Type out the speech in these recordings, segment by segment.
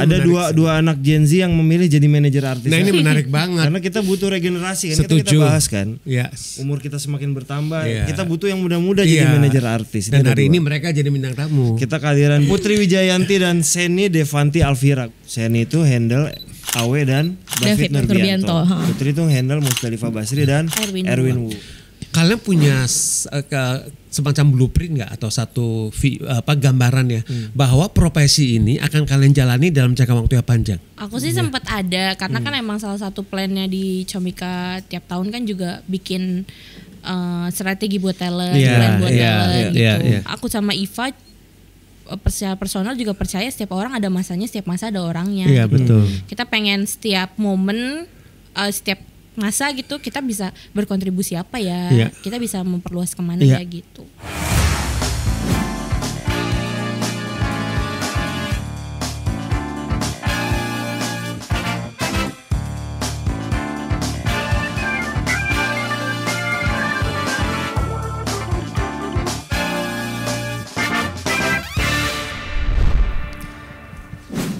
Ada dua anak Gen Z yang memilih jadi manajer artis. Nah ini menarik banget. Karena kita butuh regenerasi kan. Setuju. Kita bahas kan. Yes. Umur kita semakin bertambah. Iya. Kita butuh yang muda-muda jadi manajer artis. Dan hari ini mereka jadi bintang tamu. Kita kehadiran Putri Wijayanti dan Seni Devanti Alvira. Seni itu handle Awe dan David Nurbianto. Putri itu handle Musdalifah Basri dan Erwin Wu. Kalian punya semacam blueprint nggak atau satu gambaran ya bahwa profesi ini akan kalian jalani dalam jangka waktu yang panjang? Aku sih sempat ada karena kan emang salah satu plannya di Comika tiap tahun kan juga bikin strategi buat talent, plan buat talent gitu. Aku sama Iva secara personal juga percaya setiap orang ada masanya, setiap masa ada orangnya. Iya betul. Kita pengen setiap momen, setiap masa gitu kita bisa berkontribusi apa ya, kita bisa memperluas kemana ya gitu.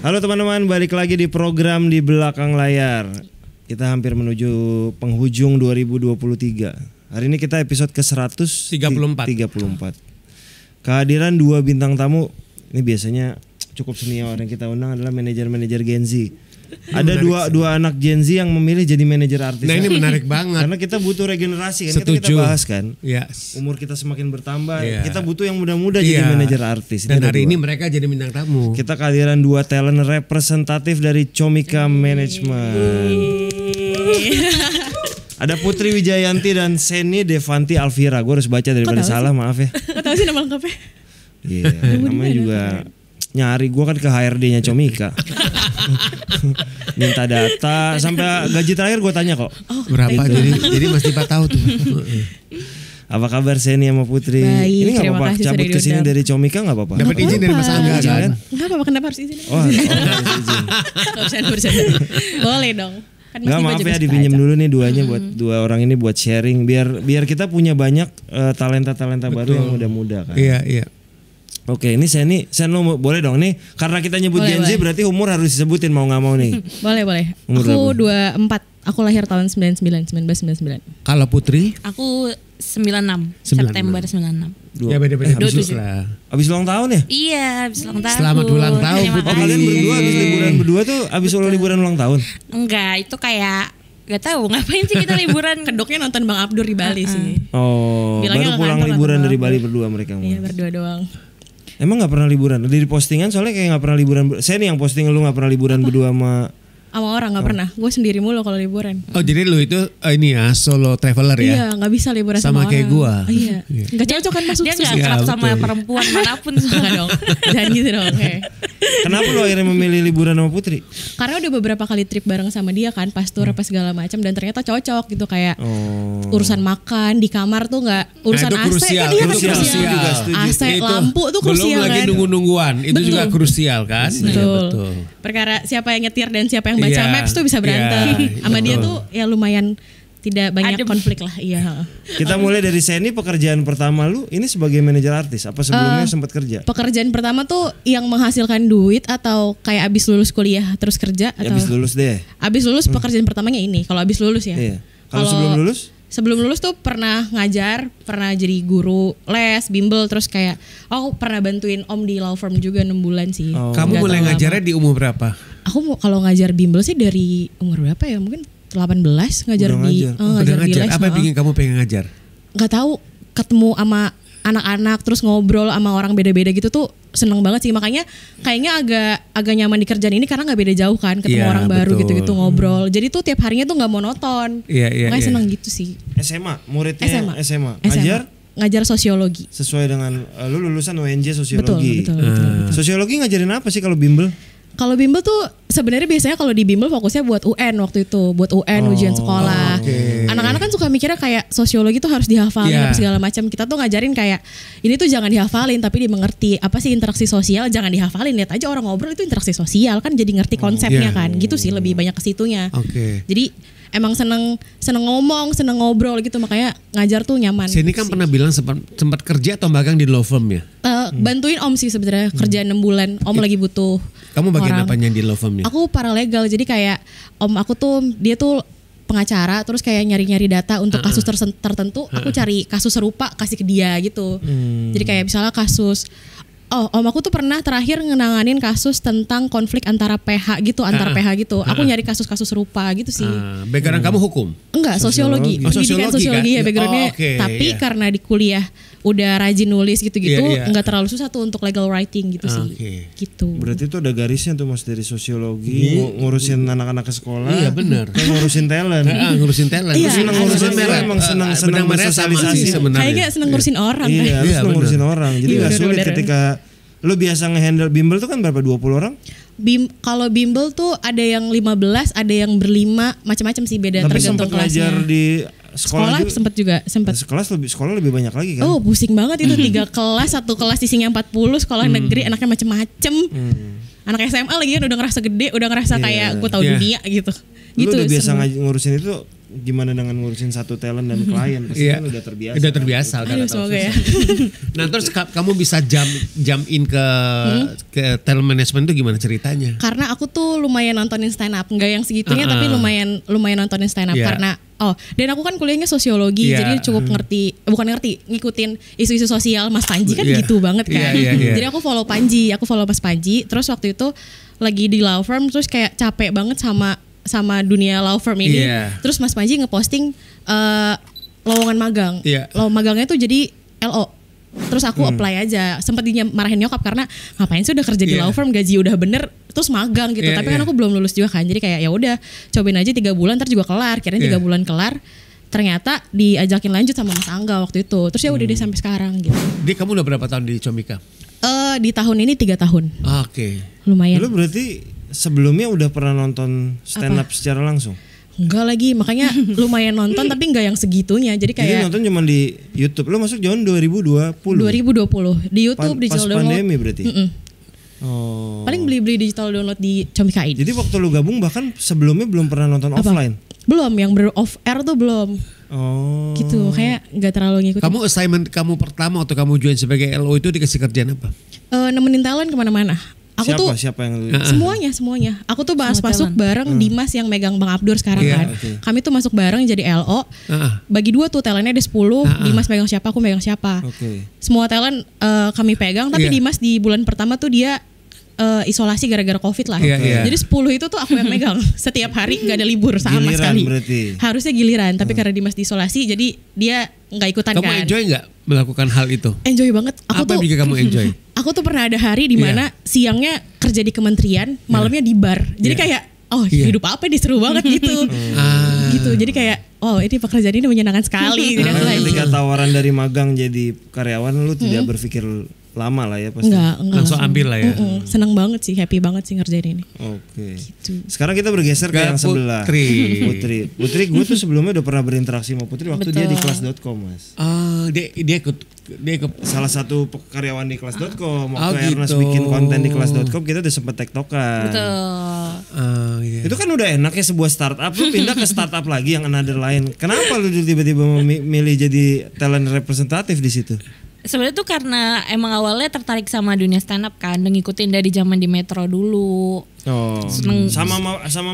Halo teman-teman, balik lagi di program Di Belakang Layar. Kita hampir menuju penghujung 2023. Hari ini kita episode ke-134. Kehadiran dua bintang tamu. Ini biasanya cukup senior yang kita undang adalah manajer-manajer Gen Z. Ada dua anak Gen Z yang memilih jadi manajer artis. Nah ini menarik banget. Karena kita butuh regenerasi kan. Setuju. Kita bahas kan. Yes. Umur kita semakin bertambah. Kita butuh yang muda-muda jadi manajer artis. Dan hari ini mereka jadi bintang tamu. Kita kehadiran dua talent representatif dari Comika Management. Ada Putri Wijayanti dan Seni Devanti Alvira. Gue harus baca daripada salah, maaf ya. Kok tahu sih nama lengkapnya? Iya, namanya juga nyari. Gue kan ke HRD-nya Comika. Minta data sampai gaji terakhir gue tanya kok. Berapa? Jadi Mas Dipa tahu tuh. Apa kabar Seni sama Putri? Baik, ini nggak terima apa-apa kasih cabut sudah ke sini diundang. dari Comika nggak apa-apa. Dapat izin dari Mas Angga kan? Enggak apa-apa, kenapa harus izin? Oh, harus izin. Bercanda. Boleh dong. Kan Nggak, maaf ya dipinjam dulu nih duanya buat dua orang ini buat sharing biar kita punya banyak talenta-talenta baru yang muda-muda kan. Iya. Oke, ini Sen lo boleh dong nih karena kita nyebut Gen Z berarti umur harus disebutin mau nggak mau nih. Boleh. Umur Aku 24. Aku lahir tahun 1999. Kalau Putri? Aku 96. September 96. Ya beda-beda lah. Abis ulang tahun ya? Iya, habis ulang tahun. Selamat ulang tahun Terima Putri. Kalian berdua abis liburan berdua tuh abis liburan ulang tahun? Enggak, itu kayak gak tahu ngapain sih kita liburan. Kedoknya nonton Bang Abdur di Bali sih. Oh, Bilangnya baru pulang nggak kantor liburan atau dari apa. Bali berdua mereka. Iya, berdua doang. Emang nggak pernah liburan? Dari postingan soalnya kayak nggak pernah liburan. Saya nih yang posting lu nggak pernah liburan berdua sama. Sama orang nggak pernah. Gue sendiri mulu kalau liburan. Oh jadi lu itu ini ya solo traveler ya? Iya, nggak bisa liburan Sama sama kayak orang. gua. Iya. Nggak cocok kan masuk Dia nggak Iya, kerap sama betul. perempuan manapun. Enggak dong. Jangan gitu dong. Oke. Kenapa lu akhirnya memilih liburan sama Putri? Karena udah beberapa kali trip bareng sama dia kan, pas tour apa segala macam dan ternyata cocok gitu kayak urusan makan di kamar tuh nggak urusan itu AC krusial, kan, iya kan krusial. krusial. Juga setuju. AC Itu lampu tuh krusial belum lagi kan. nunggu-nungguan, itu Betul. juga krusial kan? Betul. Perkara siapa yang nyetir dan siapa yang baca Iya, maps tuh bisa berantem. iya, Sama dia betul. tuh ya lumayan tidak banyak Adem. konflik lah. Iya. Kita mulai dari Seni, pekerjaan pertama lu ini sebagai manajer artis. Apa sebelumnya sempat kerja? Pekerjaan pertama tuh yang menghasilkan duit atau kayak abis lulus kuliah terus kerja Ya, atau abis lulus deh. abis lulus pekerjaan pertamanya ini. Kalau abis lulus ya. Iya. Kalau sebelum lulus? Sebelum lulus tuh pernah ngajar, pernah jadi guru les, bimbel, terus kayak aku pernah bantuin om di law firm juga 6 bulan sih. Kamu Nggak mulai terlalu ngajarnya di umur berapa? lama. Aku kalau ngajar bimbel sih dari umur berapa ya? Mungkin 18 ngajar Udah di ngajar. ngajar Udah di ngajar. les. Apa yang bikin kamu pengen ngajar? Nggak tahu, ketemu sama anak-anak terus ngobrol sama orang beda-beda gitu tuh seneng banget sih. Makanya kayaknya agak nyaman di kerjaan ini karena nggak beda jauh kan, ketemu Iya, orang baru betul. gitu-gitu ngobrol. Jadi tuh tiap harinya tuh nggak monoton. Iya. Makanya seneng gitu sih. SMA, muridnya SMA. Ngajar sosiologi. Sesuai dengan lu lulusan UNJ sosiologi. Betul. Sosiologi ngajarin apa sih kalau bimbel? Kalau bimbel tuh sebenarnya biasanya kalau di bimbel fokusnya buat UN waktu itu, buat UN ujian sekolah. oke. Anak-anak kan kan suka mikirnya kayak sosiologi tuh harus dihafalin apa segala macam. Kita tuh ngajarin kayak ini tuh jangan dihafalin tapi dimengerti. Apa sih interaksi sosial, jangan dihafalin, lihat aja orang ngobrol itu interaksi sosial kan, jadi ngerti konsepnya kan. Gitu sih lebih banyak ke situnya. Jadi emang seneng ngomong, seneng ngobrol gitu, makanya ngajar tuh nyaman. Sini kan pernah bilang sempat kerja atau magang di law firm ya? Bantuin Om sih sebenarnya kerja 6 bulan. Om lagi butuh. Kamu bagian orang. apanya di law firmnya? Aku paralegal, jadi kayak Om aku tuh dia tuh pengacara, terus kayak nyari-nyari data untuk kasus tertentu. Aku cari kasus serupa kasih ke dia gitu. Jadi kayak misalnya kasus Om aku tuh pernah terakhir ngenanganin kasus tentang konflik antara PH gitu, Aku nyari kasus-kasus serupa gitu sih. Background kamu hukum? Enggak, sosiologi. Pendidikan sosiologi kan? Ya backgroundnya. Tapi karena di kuliah udah rajin nulis gitu-gitu, enggak terlalu susah tuh untuk legal writing gitu sih. Gitu. Berarti tuh ada garisnya tuh Mas dari sosiologi, ngurusin anak-anak ke sekolah. Iya benar. Ngurusin talent. Ngurusin talent. Iya, senang ngurusin merah. Emang senang bersosialisasi sebenarnya. Kayaknya senang ngurusin orang. Iya, senang ngurusin orang. Jadi enggak sulit ketika lu biasa ngehandle bimbel tuh kan berapa 20 orang? Kalau bimbel tuh ada yang 15, ada yang berlima, macam-macam sih beda tergantung kelasnya. Ngajar di sekolah juga? Sempat. Sekolah lebih banyak lagi kan? Oh, pusing banget itu 3 kelas, satu kelas isinya 40, sekolah negeri anaknya macam-macam. Anak SMA lagi kan udah ngerasa gede, udah ngerasa kayak gue tahu dunia gitu. Lu udah biasa ngurusin itu, gimana dengan ngurusin satu talent dan klien? Pasti kan udah terbiasa. Udah terbiasa. Aduh, semoga ya. Nah terus kamu bisa jump in ke talent management itu gimana ceritanya? Karena aku tuh lumayan nontonin stand up, nggak yang segitunya tapi lumayan nontonin stand up karena dan aku kan kuliahnya sosiologi, jadi cukup ngikutin isu-isu sosial. Mas Panji kan gitu banget kan. Jadi aku follow Mas Panji. Terus waktu itu lagi di law firm, terus kayak capek banget sama dunia law firm ini. Terus Mas Panji ngeposting lowongan magang. Magangnya tuh jadi LO. Terus aku apply aja. Sempat dimarahin nyokap karena ngapain sih udah kerja di law firm, gaji udah bener terus magang gitu. Tapi kan aku belum lulus juga kan. Jadi kayak ya udah cobain aja 3 bulan ntar juga kelar. Kirain 3 bulan kelar. Ternyata diajakin lanjut sama Mas Angga waktu itu. Terus ya udah deh sampai sekarang gitu. Kamu udah berapa tahun di Comika? Di tahun ini 3 tahun. Lumayan. Lu berarti sebelumnya udah pernah nonton stand up secara langsung? Enggak lagi, makanya lumayan nonton tapi enggak yang segitunya. Jadi kayak nonton cuma di YouTube. Lu masuk tahun 2020? 2020 di YouTube digital download. Pas pandemi berarti? Paling beli digital download di Comika ID. Jadi waktu lu gabung bahkan sebelumnya belum pernah nonton offline? Belum, yang off air tuh belum. Gitu, kayak enggak terlalu ngikutin. Kamu assignment kamu pertama waktu kamu join sebagai LO itu dikasih kerjaan apa? Nemenin talent kemana-mana. Siapa yang semuanya. Aku tuh masuk bareng Dimas yang megang Bang Abdur sekarang kan. Kami tuh masuk bareng jadi LO. Bagi 2 tuh talentnya ada 10. Dimas megang siapa, aku megang siapa. Semua talent kami pegang. Tapi Dimas di bulan pertama tuh dia isolasi gara-gara COVID lah. Jadi 10 itu tuh aku yang megang. Setiap hari gak ada libur sama giliran sekali. Berarti. Harusnya giliran. Tapi karena Dimas diisolasi jadi dia gak ikutan. Kamu enjoy gak melakukan hal itu? Enjoy banget. Apa yang bikin kamu enjoy? Aku tuh pernah ada hari di mana siangnya kerja di kementerian, malamnya di bar. Jadi kayak hidup apa nih, seru banget gitu. Gitu. Jadi kayak ini pekerjaan ini menyenangkan sekali. Ketika tawaran dari magang jadi karyawan, lu tidak berpikir lama lah ya pasti. Enggak langsung ambil lah ya. Seneng banget sih, happy banget sih ngerjain ini. Gitu. Sekarang kita bergeser ke yang sebelah. Putri, gue tuh sebelumnya udah pernah berinteraksi sama Putri waktu dia di kelas.com, Mas. Dia ikut salah satu karyawan di kelas.com. Waktu Ernest bikin konten di kelas.com, kita udah sempet tektokan. Itu kan udah enak ya sebuah startup, lu pindah ke startup lagi yang another lain. Kenapa lu tiba-tiba memilih jadi talent representatif di situ? Sebenarnya tuh karena emang awalnya tertarik sama dunia stand up kan, dan ngikutin dari zaman di Metro dulu. Sama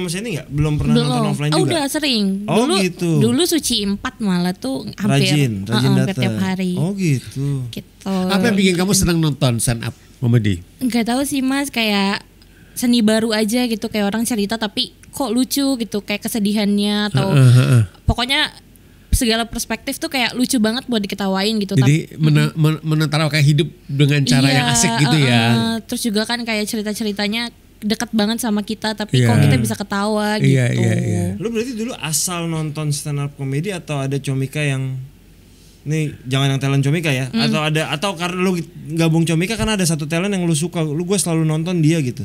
Mas ini nggak? Belum pernah nonton offline juga? Udah sering. Gitu. Dulu Suci 4 malah tuh hampir rajin tiap hari. Gitu. Apa yang bikin kamu senang nonton stand up comedy? Nggak tahu sih Mas, kayak seni baru aja gitu, kayak orang cerita tapi kok lucu gitu, kayak kesedihannya atau pokoknya segala perspektif tuh kayak lucu banget buat diketawain gitu. Jadi menertawakan hidup dengan cara yang asik gitu ya. Terus juga kan kayak cerita-ceritanya dekat banget sama kita, tapi kok kita bisa ketawa gitu. Lu berarti dulu asal nonton stand up comedy atau ada Comika yang nih, jangan yang talent Comika ya, atau karena lu gabung Comika karena ada satu talent yang lu suka, gue selalu nonton dia gitu?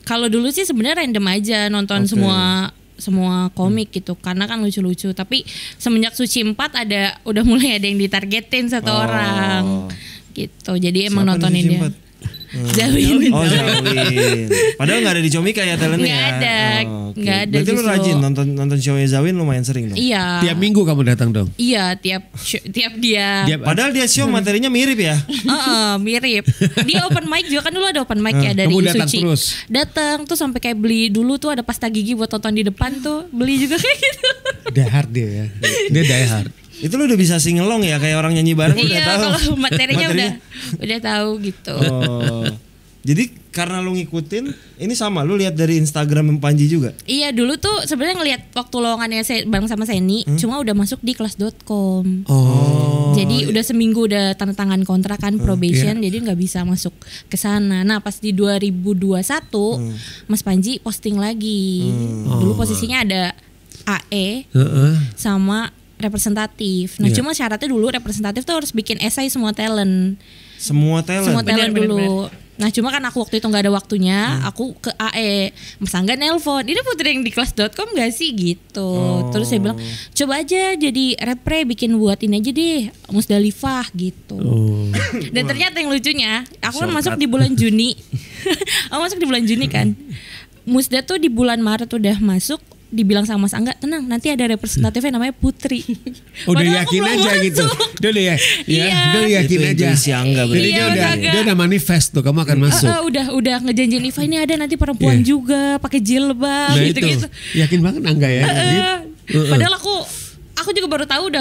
Kalau dulu sih sebenarnya random aja nonton semua semua komik gitu karena kan lucu-lucu. Tapi semenjak Suci 4 udah mulai ada yang ditargetin satu orang gitu. Jadi emang nontonin dia. Zawin. Oh Zawin. Padahal gak ada di Comika ya talentnya. Nggak ada. Nggak ada. Berarti lu rajin nonton show-nya Zawin lumayan sering dong. Iya. Tiap minggu kamu datang dong? Iya tiap dia. Padahal dia show materinya mirip ya. Mirip. Dia open mic juga kan dulu ada open mic ya dari kamu datang Suci. Terus? Datang tuh sampai kayak beli dulu tuh ada pasta gigi buat tonton di depan tuh beli juga kayak gitu. Die hard dia ya. Dia die hard. Itu lu udah bisa singelong ya kayak orang nyanyi bareng udah tahu. Iya kalau materinya udah tahu gitu. Jadi karena lu ngikutin ini sama lu lihat dari Instagram Panji juga. Iya dulu tuh sebenarnya ngelihat waktu lowongannya bareng sama Seni cuma udah masuk di kelas.com. Jadi udah seminggu udah tanda tangan kontrak kan probation jadi nggak bisa masuk ke sana. Nah pas di 2021 Mas Panji posting lagi. Dulu posisinya ada AE sama representatif. Nah cuma syaratnya dulu representatif tuh harus bikin esai semua talent. Semua talent dulu. Nah cuma kan aku waktu itu gak ada waktunya. Aku ke AE. Mas Angga nelpon. Ini Putri yang di kelas.com gak sih gitu. Terus saya bilang coba aja jadi repre bikin buatin aja deh Musdalifah gitu. Dan ternyata yang lucunya aku kan masuk di bulan Juni. Aku masuk di bulan Juni kan. Musda tuh di bulan Maret udah masuk. Dibilang sama Mas Angga, tenang nanti ada representatifnya namanya Putri. Udah yakin aja gitu. Dia udah udah yakin aja. Si Angga jadi dia udah manifest tuh kamu akan masuk. Udah ngejanjiin Iva ini ada nanti perempuan juga pakai jilbab gitu-gitu. Yakin banget Angga ya. Padahal aku juga baru tahu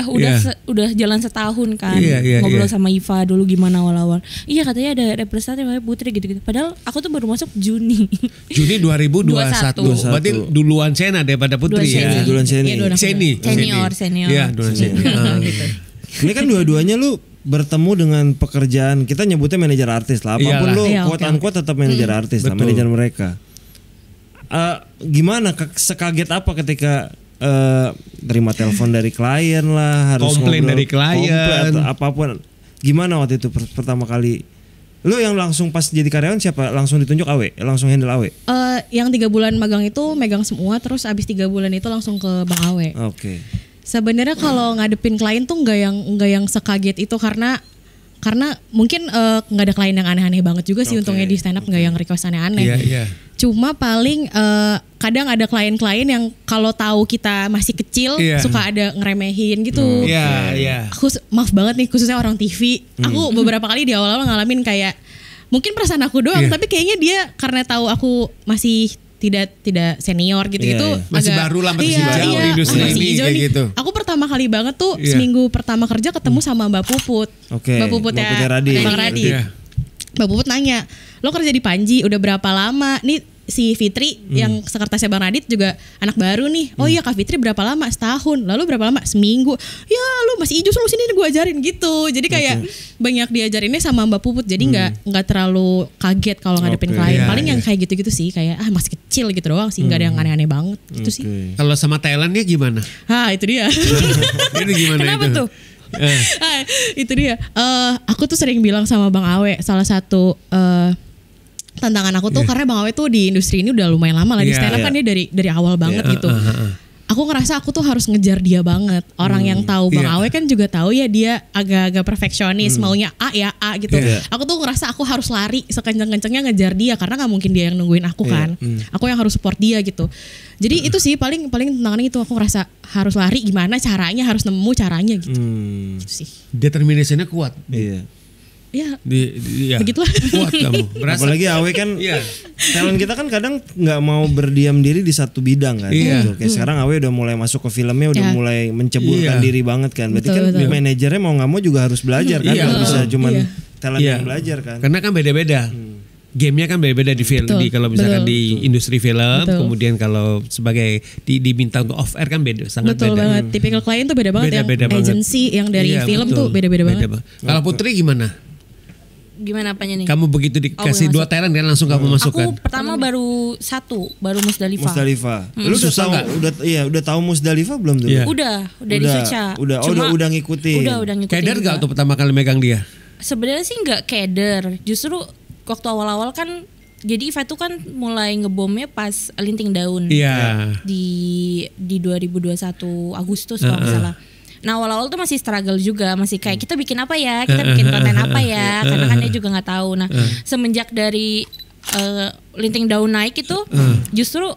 udah jalan setahun kan ngobrol sama Iva dulu gimana awal-awal. Iya katanya ada representatif namanya Putri gitu-gitu. Padahal aku tuh baru masuk Juni 2021. Berarti duluan Sena daripada Putri ya. Duluan Seni. Senior. Iya, duluan senior. Ini kan dua-duanya lu bertemu dengan pekerjaan kita nyebutnya manajer artis lah. Apapun lu quote unquote tetap manajer artis lah, manajer mereka. Gimana sekaget apa ketika terima telepon dari klien lah, harus komplain dari klien atau apapun. Gimana waktu itu pertama kali lu yang langsung pas jadi karyawan siapa? Langsung ditunjuk Awe? Langsung handle Awe? Yang 3 bulan magang itu megang semua, terus abis 3 bulan itu langsung ke Bang Awe. Oke. Sebenarnya kalau ngadepin klien tuh nggak yang sekaget itu karena mungkin nggak ada klien yang aneh-aneh banget juga sih untungnya di stand up nggak yang request aneh-aneh. Cuma paling kadang ada klien-klien yang kalau tahu kita masih kecil suka ada ngeremehin gitu. Aku maaf banget nih khususnya orang TV. Aku beberapa kali di awal-awal ngalamin kayak mungkin perasaan aku doang tapi kayaknya dia karena tahu aku masih tidak senior gitu-gitu masih baru lah masih jauh di industri ini kayak gitu. Aku pertama kali banget tuh seminggu pertama kerja ketemu sama Mbak Puput. Mbak Puput ya Bang Radit. Mbak Puput nanya, lo kerja di Panji udah berapa lama? Nih si Fitri yang sekretarisnya Bang Radit juga anak baru nih. Oh iya Kak Fitri berapa lama? Setahun. Lalu berapa lama? Seminggu. Ya lu masih hijau lu sini gue ajarin gitu. Jadi kayak banyak diajarinnya sama Mbak Puput. Jadi nggak terlalu kaget kalau ngadepin klien. Paling yang kayak gitu-gitu sih kayak masih kecil gitu doang sih. Nggak ada yang aneh-aneh banget. Itu sih. Kalau sama talentnya gimana? Itu dia. Itu gimana? Kenapa itu? tuh? Itu dia. Aku tuh sering bilang sama Bang Awe salah satu tantangan aku tuh karena Bang Awe tuh di industri ini udah lumayan lama lah di stand up kan dia dari awal banget gitu. Aku ngerasa aku tuh harus ngejar dia banget. Orang yang tahu Bang Awe kan juga tahu ya dia agak-agak perfeksionis, maunya A ya A gitu. Aku tuh ngerasa aku harus lari sekenceng-kencengnya ngejar dia karena nggak mungkin dia yang nungguin aku kan. Aku yang harus support dia gitu. Jadi itu sih paling tantangannya itu aku ngerasa harus lari gimana caranya, harus nemu caranya gitu. Gitu sih. Determinasinya kuat. Ya, begitulah. Kuat kamu. Apalagi Awe kan, talent kita kan kadang nggak mau berdiam diri di satu bidang kan. Gitu. Kayak sekarang Awe udah mulai masuk ke filmnya, udah mulai menceburkan diri banget kan. Berarti kan manajernya mau nggak mau juga harus belajar kan. Nggak bisa cuman talent yang belajar kan. Karena kan beda-beda. Game-nya kan beda-beda di film. Kalau misalkan di industri film, kemudian kalau sebagai diminta untuk off air kan beda, sangat betul beda. Banget. Tipikal klien tuh beda banget. Yang agency, yang dari film tuh beda-beda banget. Kalau Putri gimana? Gimana apanya nih? Kamu begitu dikasih 2 talent kan langsung kamu masukkan? Aku pertama baru Musdalifah. Lu susah nggak? Udah tahu Musdalifah belum tuh? Udah di Suca. Udah ngikutin. Udah ngikutin. Keder gak tuh pertama kali megang dia? Sebenarnya sih nggak keder. Justru waktu awal-awal kan jadi Iva tuh kan mulai ngebomnya pas Linting Daun. Iya. Di 2021 Agustus kalau nggak salah. Nah awal-awal tuh masih struggle juga, masih kayak kita bikin apa ya, kita bikin konten apa ya, karena kan dia juga nggak tahu. Nah semenjak dari Linting Daun naik itu, justru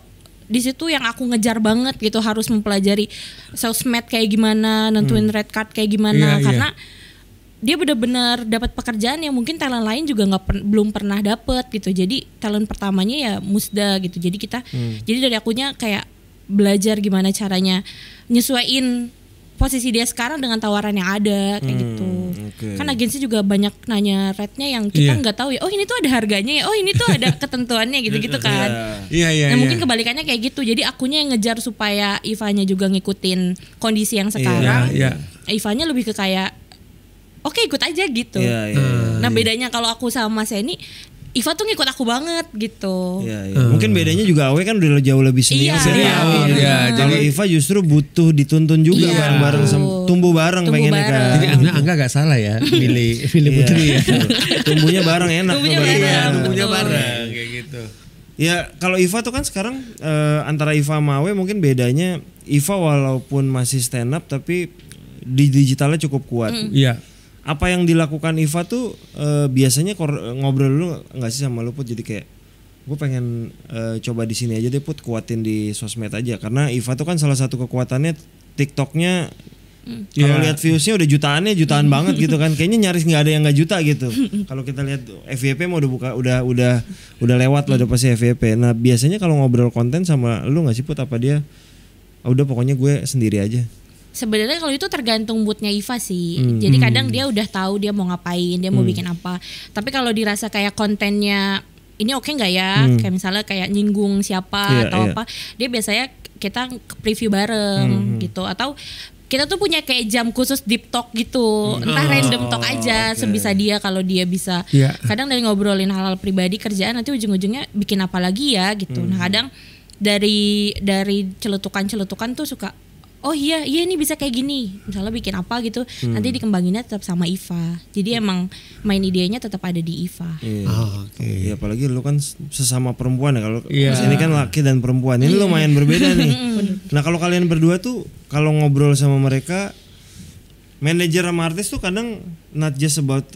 di situ yang aku ngejar banget gitu, harus mempelajari sosmed kayak gimana, nentuin red card kayak gimana, karena dia benar-benar dapat pekerjaan yang mungkin talent lain juga belum pernah dapet gitu. Jadi talent pertamanya ya Musda gitu. Jadi kita jadi dari akunya kayak belajar gimana caranya nyesuaiin posisi dia sekarang dengan tawaran yang ada kayak gitu. Kan agensi juga banyak nanya rate-nya yang kita nggak tahu ya. Oh ini tuh ada harganya ya. Oh ini tuh ada ketentuannya gitu-gitu kan. Nah mungkin kebalikannya kayak gitu. Jadi akunya yang ngejar supaya Ivanya juga ngikutin kondisi yang sekarang. Ivanya lebih ke kayak oke ikut aja gitu. Nah bedanya kalau aku sama Mas Eni, Iva tuh ngikut aku banget gitu. Mungkin bedanya juga Awe kan udah jauh lebih senior. Kalau Iva justru butuh dituntun juga bareng-bareng, tumbuh bareng pengennya kan. Jadi Angga gak salah ya pilih Putri ya. Tumbuhnya bareng enak. Tumbuhnya bareng kayak gitu. Ya kalau Iva tuh kan sekarang antara Iva sama Awe mungkin bedanya Iva walaupun masih stand up tapi di digitalnya cukup kuat. Iya. Apa yang dilakukan Iva tuh biasanya ngobrol dulu nggak sih sama lu Put, jadi kayak gue pengen coba di sini aja deh Put, kuatin di sosmed aja, karena Iva tuh kan salah satu kekuatannya TikToknya kalau lihat viewsnya udah jutaan banget gitu kan, kayaknya nyaris nggak ada yang nggak juta gitu. Kalau kita lihat FYP mau udah lewat lah udah pasti FYP. Nah biasanya kalau ngobrol konten sama lu nggak sih Put, apa dia udah pokoknya gue sendiri aja? Sebenarnya kalau itu tergantung moodnya Iva sih. Jadi kadang dia udah tahu dia mau ngapain, dia mau bikin apa. Tapi kalau dirasa kayak kontennya ini oke nggak ya, kayak misalnya kayak nyinggung siapa atau apa, dia biasanya kita preview bareng gitu. Atau kita tuh punya kayak jam khusus deep talk gitu, entah random talk aja sebisa dia kalau dia bisa. Kadang dari ngobrolin hal-hal pribadi kerjaan, nanti ujung-ujungnya bikin apa lagi ya gitu. Nah kadang dari celetukan tuh suka oh iya ini bisa kayak gini, misalnya bikin apa gitu, nanti dikembanginnya tetap sama Iva. Jadi emang main idenya tetap ada di Iva. Ya apalagi lu kan sesama perempuan ya, kalau ini kan laki dan perempuan, ini lumayan berbeda nih. Nah kalau kalian berdua tuh kalau ngobrol sama mereka, manajer sama artis tuh kadang not just about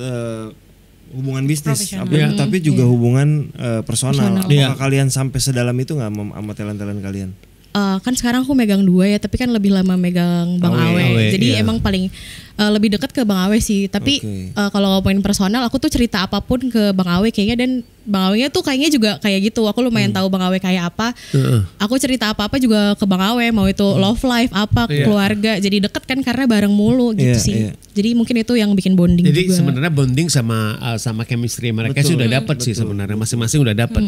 hubungan bisnis, tapi juga hubungan personal. Apakah kalian sampai sedalam itu nggak sama talent-talent kalian? Kan sekarang aku megang 2 ya, tapi kan lebih lama megang Bang Awe. Jadi emang paling lebih dekat ke Bang Awe sih. Tapi kalau ngomongin personal, aku tuh cerita apapun ke Bang Awe kayaknya, dan Bang Awe-nya tuh kayaknya juga kayak gitu. Aku lumayan tahu Bang Awe kayak apa. Aku cerita apa-apa juga ke Bang Awe, mau itu love life apa, keluarga. Jadi deket kan karena bareng mulu gitu sih. Jadi mungkin itu yang bikin bonding juga. Jadi sebenarnya bonding sama chemistry mereka sih udah dapet sih sebenarnya, masing-masing udah dapet.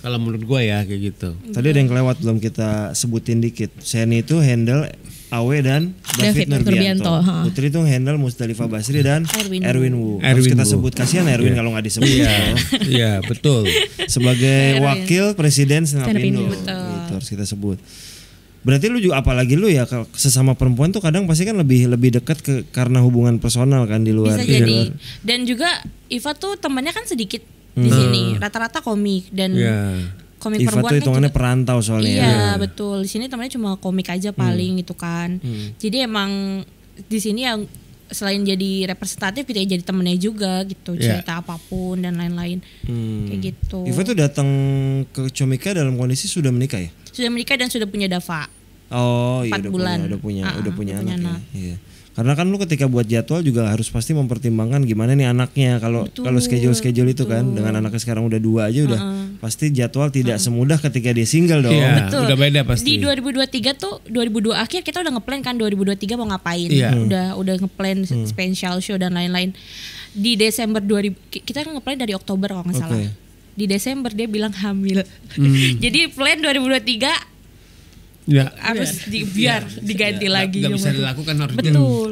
Kalau menurut gue ya kayak gitu. Tadi ada yang kelewat belum kita sebutin dikit. Seni itu handle Awe dan David Nurbianto. Putri itu handle Musdalifah Basri dan Erwin Wu. Harus kita sebut, kasihan Erwin kalau nggak disebut. Iya betul. Sebagai wakil presiden Stand Up Indo. Itu harus kita sebut. Berarti lu juga, apalagi lu ya sesama perempuan tuh kadang pasti kan lebih dekat karena hubungan personal kan di luar. Bisa jadi. Dan juga Iva tuh temannya kan sedikit di sini, rata-rata komik dan komik Iva perempuan tuh hitungannya kan perantau soalnya. Iya betul. Di sini temannya cuma komik aja paling gitu kan. Jadi emang di sini yang selain jadi representatif kita jadi temennya juga gitu, cerita apapun dan lain-lain kayak gitu. Iva tuh datang ke Comika dalam kondisi sudah menikah ya? Sudah menikah dan sudah punya Dava. Oh iya, 4 bulan. Udah punya anak. Ya. Iya. Karena kan lu ketika buat jadwal juga harus pasti mempertimbangkan gimana nih anaknya, kalau schedule itu kan dengan anaknya sekarang udah 2 aja udah pasti jadwal tidak semudah ketika dia single dong. Betul. Udah beda pasti. Di 2023 tuh 2002 akhir kita udah ngeplan kan 2023 mau ngapain. Udah ngeplan special show dan lain-lain. Di Desember kita kan ngeplan dari Oktober kalau nggak salah. Di Desember dia bilang hamil. Jadi plan 2023 harus biar diganti lagi. Gak bisa dilakukan,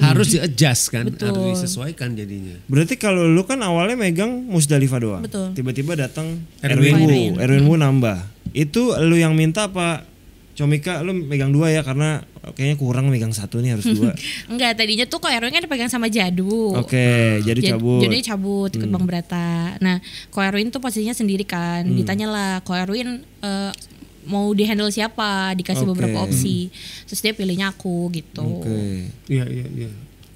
harus di-adjust kan, harus disesuaikan jadinya. Berarti kalau lu kan awalnya megang Musdalifah doang. Tiba-tiba datang Erwin Wu nambah. Itu lu yang minta apa Comika lu megang 2 ya karena kayaknya kurang megang 1 nih harus 2. Enggak, tadinya tuh Ko Erwin kan dipegang sama Jadu. Oke, jadi cabut. Jadi cabut ikut Bang Brata. Nah, Ko Erwin tuh posisinya sendiri kan. Ditanyalah Ko Erwin mau di handle siapa, dikasih beberapa opsi. Terus dia pilihnya aku gitu. Oke. Iya.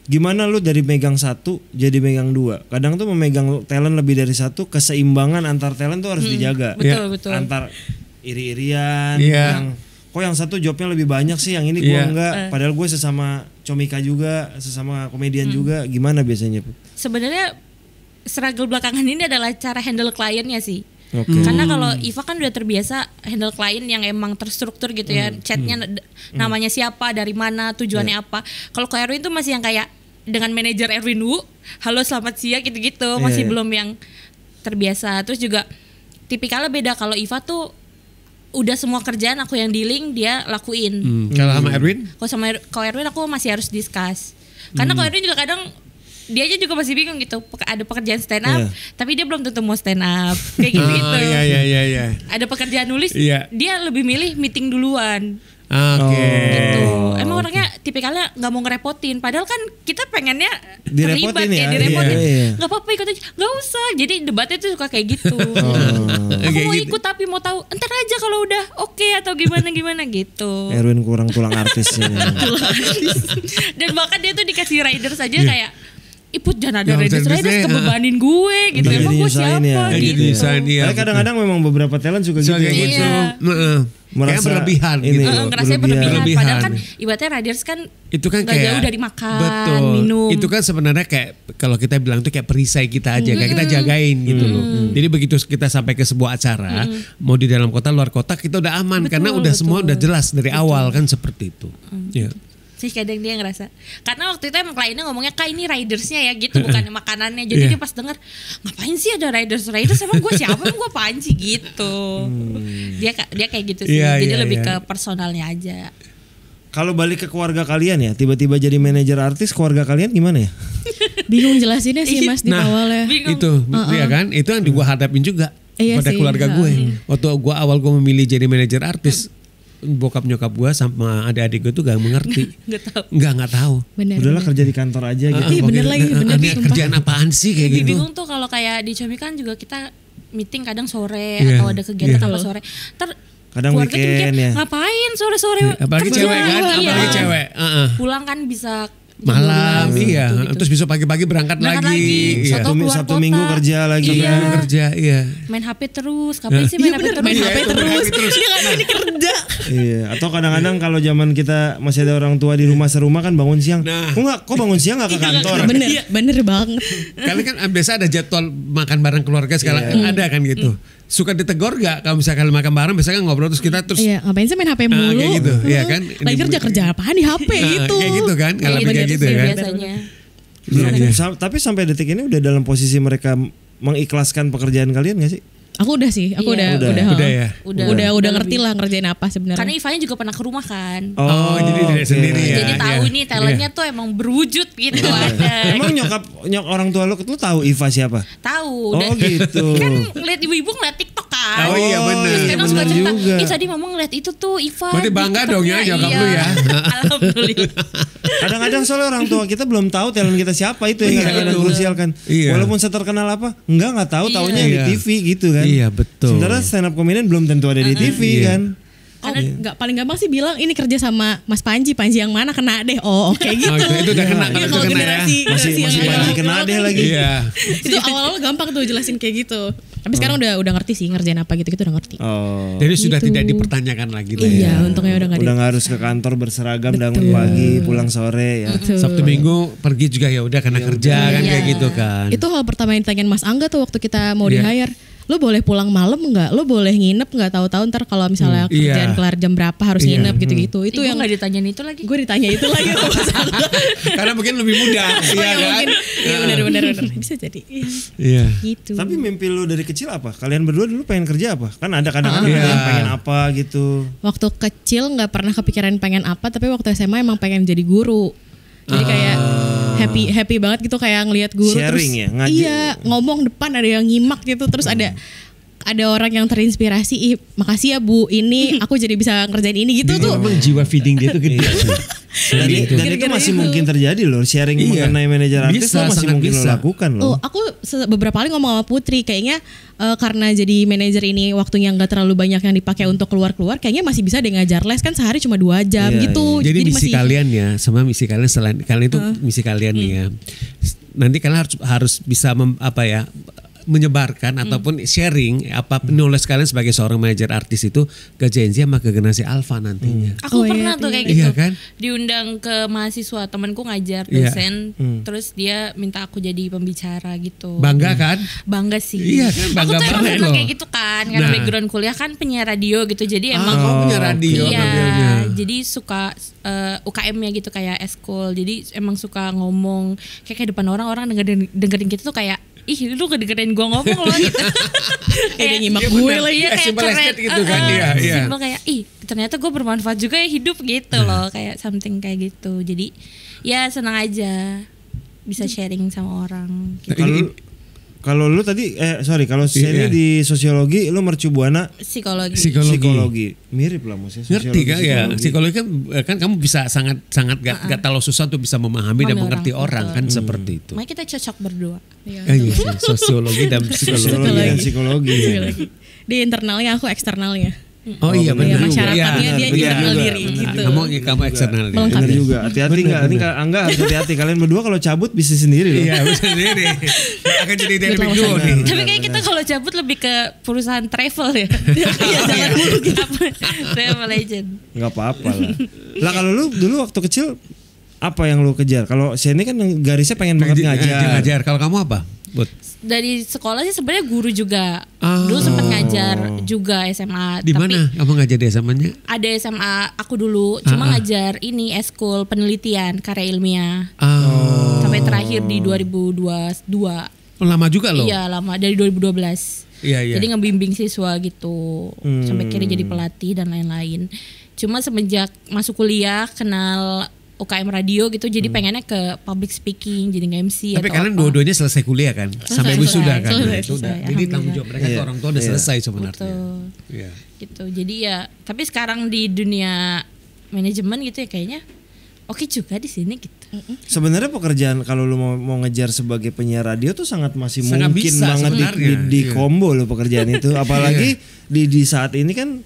Gimana lu dari megang 1 jadi megang 2? Kadang tuh memegang talent lebih dari 1, keseimbangan antar talent tuh harus dijaga. Betul. Antar iri-irian yang kok yang satu jobnya lebih banyak sih, yang ini gua enggak. Padahal gue sesama comika juga, sesama komedian juga. Gimana biasanya? Sebenarnya struggle belakangan ini adalah cara handle kliennya sih. Karena kalau Iva kan udah terbiasa handle klien yang emang terstruktur gitu ya, chatnya namanya siapa, dari mana, tujuannya apa. Kalau ke Erwin tuh masih yang kayak dengan manajer Erwin Wu, halo selamat siang gitu-gitu, masih belum yang terbiasa. Terus juga tipikalnya beda. Kalau Iva tuh udah semua kerjaan aku yang dealing, dia lakuin. Kalau sama Erwin? Kalau sama Erwin aku masih harus discuss. Karena kalau Erwin juga kadang dia aja juga masih bingung gitu. Ada pekerjaan stand up, tapi dia belum tentu mau stand up. Kayak gitu-gitu. Iya. Ada pekerjaan nulis, dia lebih milih meeting duluan. Oke. Gitu. Emang orangnya tipikalnya nggak mau ngerepotin. Padahal kan kita pengennya terlibat direpotin ya. Direpotin. Nggak apa-apa ikut aja. Nggak usah. Jadi debatnya tuh suka kayak gitu. Aku mau ikut tapi mau tahu. Entar aja kalau udah oke atau gimana gitu. Erwin kurang tulang artisnya. Dan bahkan dia tuh dikasih riders aja kayak Iput jangan ada riders kebebanin gue gitu. Emang gue siapa gitu. Tapi kadang-kadang memang beberapa talent juga gitu. Merasa berlebihan gitu. Ngerasanya berlebihan. Padahal kan ibaratnya riders kan itu kan gak kayak jauh dari makan, minum. Itu kan sebenarnya kayak kalau kita bilang tuh kayak perisai kita aja, kayak kita jagain gitu loh. Jadi begitu kita sampai ke sebuah acara, mau di dalam kota, luar kota, kita udah aman karena udah semua udah jelas dari awal kan seperti itu. Iya. Sih kadang dia ngerasa karena waktu itu emang kliennya ngomongnya Kak ini ridersnya ya gitu, bukan makanannya. Jadi dia pas denger ngapain sih ada riders emang gue siapa, emang gue apaan sih gitu. Dia kayak gitu sih. Jadi lebih ke personalnya aja. Kalau balik ke keluarga kalian ya, tiba-tiba jadi manajer artis, keluarga kalian gimana ya? Bingung jelasinnya sih Mas di awalnya. Itu ya kan, itu yang gue hadapin juga pada keluarga gue. Waktu gue memilih jadi manajer artis, bokap nyokap gue sama adik-adik gue tuh gak mengerti. Gak tahu. Udahlah kerja di kantor aja gitu. Iya bener lagi. Kerjaan apaan sih kayak gitu. Bingung tuh kalau kayak di Comi kan juga kita meeting kadang sore atau ada kegiatan apa sore. Kadang weekend ya. Ngapain sore-sore apalagi kerja, cewek kan, apalagi cewek. Pulang kan bisa malam gitu. Terus besok pagi-pagi berangkat lagi. Satu minggu kerja lagi. Main HP terus. Kapan sih main HP terus? Main HP terus. Dia nggak ini kerja. Iya. Atau kadang-kadang kalau zaman kita masih ada orang tua di rumah serumah kan bangun siang. Kok bangun siang nggak ke kantor? Bener banget. Kalian kan biasa ada jadwal makan bareng keluarga sekarang ada kan gitu. Suka ditegur gak kalau misalkan makan bareng biasanya kan ngobrol terus kita terus ngapain sih main HP mulu kayak gitu ya kan lagi kerja apaan di HP gitu kayak gitu kan kalau kayak gitu kan biasanya. Tapi sampai detik ini udah dalam posisi mereka mengikhlaskan pekerjaan kalian gak sih? Aku udah sih, aku udah ngerti lah ngerjain apa sebenarnya. Karena Ivanya juga pernah ke rumah kan. Jadi tidak sendiri ya. Jadi tahu nih talentnya tuh emang berwujud gitu ada. Emang nyokap orang tua lu tahu Iva siapa? Tahu. Oh gitu. Kan ngeliat ibu-ibu ngeliat TikTok kan. Oh iya benar. Terus kadang suka cerita, tadi mama ngeliat itu tuh Iva. Berarti bangga dong ya nyokap lu ya. Alhamdulillah. Kadang-kadang soalnya orang tua kita belum tahu talent kita siapa, itu yang kadang-kadang krusial kan. Walaupun seterkenal apa, nggak tahu, taunya di TV gitu kan. Iya betul. Sementara stand up comedian belum tentu ada di TV kan. Karena nggak paling gampang sih bilang ini kerja sama Mas Panji yang mana kena deh. Kayak gitu. Itu udah kena. Kalau generasi masih Panji kena deh lagi. Iya. Itu awal-awal gampang tuh jelasin kayak gitu. Tapi sekarang udah ngerti sih ngerjain apa gitu udah ngerti. Jadi sudah tidak dipertanyakan lagi lah ya. Iya, untungnya udah nggak harus ke kantor berseragam bangun pagi pulang sore ya. Sabtu Minggu pergi juga ya udah karena kerja kan kayak gitu kan. Itu hal pertama yang ditanyain Mas Angga tuh waktu kita mau di-hire. Lo boleh pulang malam nggak? Lo boleh nginep nggak? Tahu-tahu ntar kalau misalnya kerjaan kelar jam berapa harus nginep gitu-gitu. Itu yang nggak ditanyain itu lagi. Gue ditanya itu lagi sama Mas Angga. Karena mungkin lebih mudah. Iya kan? Iya benar. Bisa jadi. Iya. Gitu. Tapi mimpi lo dari kecil apa? Kalian berdua dulu pengen kerja apa? Kan ada kadang-kadang yang pengen apa gitu. Waktu kecil nggak pernah kepikiran pengen apa, tapi waktu SMA emang pengen jadi guru. Jadi kayak happy banget gitu kayak ngelihat guru sharing terus ya, ngaji. Iya ngomong depan ada yang nyimak gitu terus ada ada orang yang terinspirasi, ih makasih ya Bu, ini aku jadi bisa ngerjain ini gitu tuh. Memang jiwa feeding dia tuh gede. Dan itu masih mungkin terjadi loh, sharing mengenai manajer artis lo masih mungkin lo lakukan loh. Aku beberapa kali ngomong sama Putri, kayaknya karena jadi manajer ini waktunya nggak terlalu banyak yang dipakai untuk keluar-keluar, kayaknya masih bisa deh ngajar les kan sehari cuma 2 jam gitu. Jadi misi masih, kalian ya, sama misi kalian selain kalian itu misi kalian nih ya. Nanti kalian harus bisa menyebarkan ataupun sharing apa knowledge kalian sebagai seorang manajer artis itu ke Gen Z sama ke generasi Alpha nantinya. Aku pernah tuh kayak gitu. Iya kan? Diundang ke mahasiswa, temanku ngajar dosen, terus dia minta aku jadi pembicara gitu. Bangga kan? Bangga sih. Iya kan, bangga aku tuh banget emang loh. kayak gitu kan, karena background kuliah kan penyiar radio gitu. Jadi emang kamu punya radio iya, jadi suka UKM-nya gitu kayak eskul. Jadi emang suka ngomong kayak depan orang dengerin kita tuh kayak ih lu kedengerin gue ngomong loh gitu. Kayak nyimak gue lagi ya, kayak keren gitu kan dia. Simpel kayak ternyata gue bermanfaat juga ya hidup gitu loh, kayak something kayak gitu. Jadi ya senang aja bisa sharing sama orang gitu. Kalau lu tadi kalau sini di sosiologi lu mercubuana psikologi. Mirip lah maksudnya. Ngerti kan ya? Psikologi kan kamu bisa sangat gak terlalu susah untuk bisa memahami dan mengerti orang kan seperti itu. Makanya kita cocok berdua. Iya, sosiologi dan psikologi. Di internalnya, aku eksternalnya. Oh iya benar. Masyarakatnya dia internal diri gitu. Kamu eksternal. Benar juga. Hati-hati enggak? Ini Angga harus hati-hati. Kalian berdua kalau cabut bisa sendiri loh. Iya, bisa sendiri. Akan jadi dynamic duo nih. Tapi kayak kita kalau cabut lebih ke perusahaan travel ya. Iya, jangan mulu gitu. Travel agent. Enggak apa-apa lah. Lah kalau lu dulu waktu kecil apa yang lu kejar? Kalau Sheni kan garisnya pengen banget ngajar. Kalau kamu apa? Dari sekolah sih sebenarnya guru juga. Dulu sempat ngajar juga SMA. Di mana kamu ngajar di SMA-nya? Ada SMA aku dulu, cuma ngajar ini eskul penelitian karya ilmiah. Sampai terakhir di 2022. Lama juga loh. Iya, lama dari 2012. Iya. Jadi ngebimbing siswa gitu. Sampai kira jadi pelatih dan lain-lain. Cuma semenjak masuk kuliah kenal UKM radio gitu, jadi pengennya ke public speaking, jadi nge-MC. Tapi kalian dua-duanya selesai kuliah kan, sampai wisuda kan. Selesai. Jadi tanggung jawab mereka ke orang tua udah selesai sebenarnya. Iya. Gitu. Jadi ya, tapi sekarang di dunia manajemen gitu ya kayaknya oke juga di sini gitu. Sebenarnya pekerjaan kalau lu mau ngejar sebagai penyiar radio tuh sangat masih sangat mungkin bisa, banget di combo lo pekerjaan itu. Apalagi di saat ini kan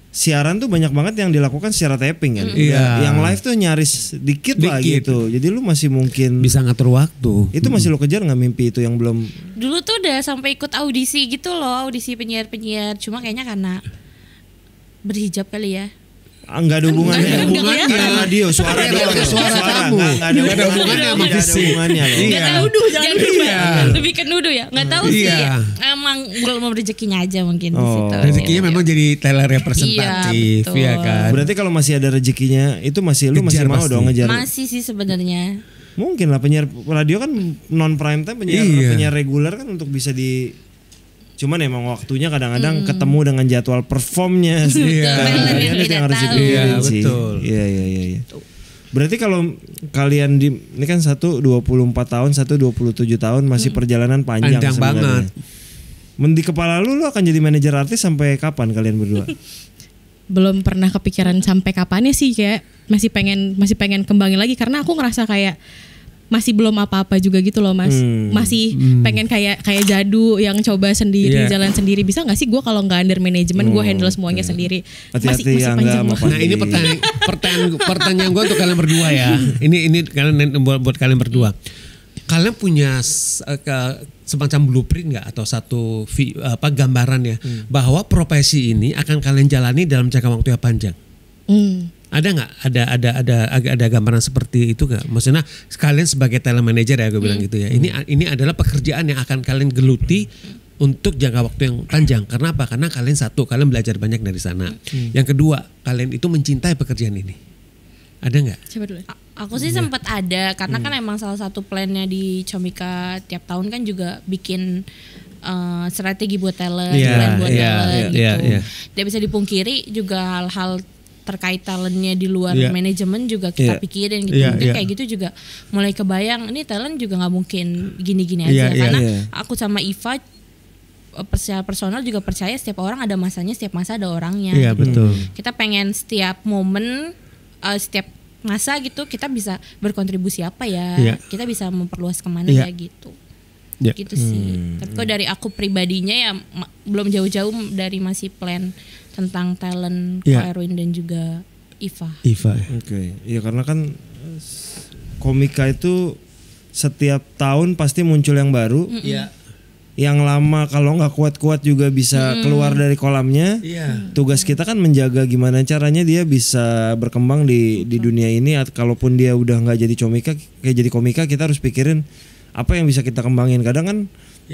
siaran tuh banyak banget yang dilakukan secara taping kan. Yang live tuh nyaris dikit lah gitu. Jadi lu masih mungkin bisa ngatur waktu. Itu masih lu kejar nggak mimpi itu yang belum? Dulu tuh udah sampai ikut audisi gitu loh, audisi penyiar-penyiar. Cuma kayaknya karena berhijab kali ya. Enggak ada hubungannya. Radio suara kamu. Enggak ada hubungannya sama fisik. Enggak tahu jangan lebih ke nuduh ya. Enggak tahu sih. Emang belum rezekinya aja mungkin di situ. Rezekinya memang jadi telerepresentatif ya kan. Berarti kalau masih ada rezekinya itu lu masih mau dong ngejar. Masih sih sebenarnya. Mungkin lah penyiar radio kan non prime time, penyiar reguler kan untuk bisa cuman emang waktunya kadang-kadang ketemu dengan jadwal performnya sih. Kalian itu yang harus dipikirin sih. Iya. Berarti kalau kalian ini kan satu 24 tahun, satu 27 tahun masih perjalanan panjang sebenarnya. Di kepala lu akan jadi manajer artis sampai kapan kalian berdua? Belum pernah kepikiran sampai kapannya sih, kayak masih pengen kembangin lagi karena aku ngerasa kayak masih belum apa-apa juga gitu loh Mas. Masih pengen kayak Jadu yang coba sendiri, jalan sendiri. Bisa gak sih gue kalau gak under manajemen gue handle semuanya sendiri. Masih panjang banget. Nah ini pertanyaan gue untuk kalian berdua ya. Ini kalian buat kalian berdua. Kalian punya semacam blueprint nggak atau satu gambaran ya bahwa profesi ini akan kalian jalani dalam jangka waktu yang panjang? Ada nggak? Ada gambaran seperti itu nggak? Maksudnya kalian sebagai talent manager ya, gue bilang gitu ya. Ini adalah pekerjaan yang akan kalian geluti untuk jangka waktu yang panjang. Karena apa? Karena kalian belajar banyak dari sana. Yang kedua, kalian itu mencintai pekerjaan ini. Ada nggak? Coba dulu. Aku sih sempat ada karena kan emang salah satu plannya di Comika tiap tahun kan juga bikin strategi buat talent, plan buat talent gitu. Tidak bisa dipungkiri juga hal-hal terkait talentnya di luar manajemen juga kita pikirin gitu. Mungkin kayak gitu juga mulai kebayang ini talent juga nggak mungkin gini-gini aja karena aku sama Iva secara personal juga percaya setiap orang ada masanya, setiap masa ada orangnya. Iya betul. Kita pengen setiap momen, setiap masa gitu kita bisa berkontribusi apa ya, kita bisa memperluas kemana ya gitu. Gitu sih. Tapi kalau dari aku pribadinya ya belum jauh-jauh dari masih plan tentang talent Ko Erwin dan juga Iva. Oke. Iya karena kan komika itu setiap tahun pasti muncul yang baru. Iya. Yang lama kalau nggak kuat-kuat juga bisa keluar dari kolamnya. Tugas kita kan menjaga gimana caranya dia bisa berkembang di dunia ini. Kalaupun dia udah nggak jadi jadi komika, kita harus pikirin apa yang bisa kita kembangin. Kadang kan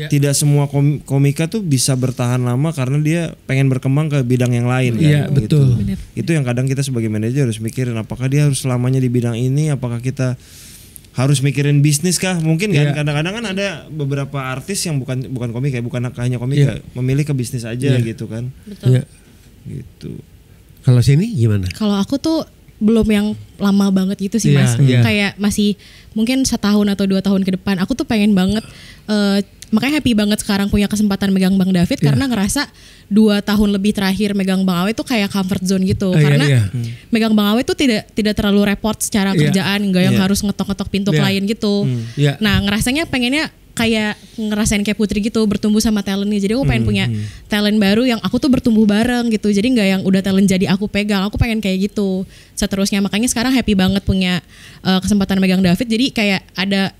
tidak semua komika tuh bisa bertahan lama karena dia pengen berkembang ke bidang yang lain. Iya betul. Gitu. Itu yang kadang kita sebagai manajer harus mikirin, apakah dia harus selamanya di bidang ini, apakah kita harus mikirin bisnis kah? Mungkin kan kadang-kadang kan ada beberapa artis yang bukan komika, bukan hanya komika, memilih ke bisnis aja gitu kan. Betul. Gitu. Kalau sini gimana? Kalau aku tuh belum yang lama banget gitu sih Mas. Kayak masih mungkin 1 tahun atau 2 tahun ke depan. Aku tuh pengen banget makanya happy banget sekarang punya kesempatan megang Bang David karena ngerasa 2 tahun lebih terakhir megang Bang Awe tuh kayak comfort zone gitu. Karena megang Bang Awe tuh tidak terlalu repot secara kerjaan, enggak yang harus ngetok-ngetok pintu klien gitu. Nah, ngerasanya pengennya kayak ngerasain kayak Putri gitu, bertumbuh sama talentnya. Jadi aku pengen punya talent baru yang aku tuh bertumbuh bareng gitu. Jadi nggak yang udah talent jadi aku pegang. Aku pengen kayak gitu seterusnya. Makanya sekarang happy banget punya kesempatan megang David. Jadi kayak ada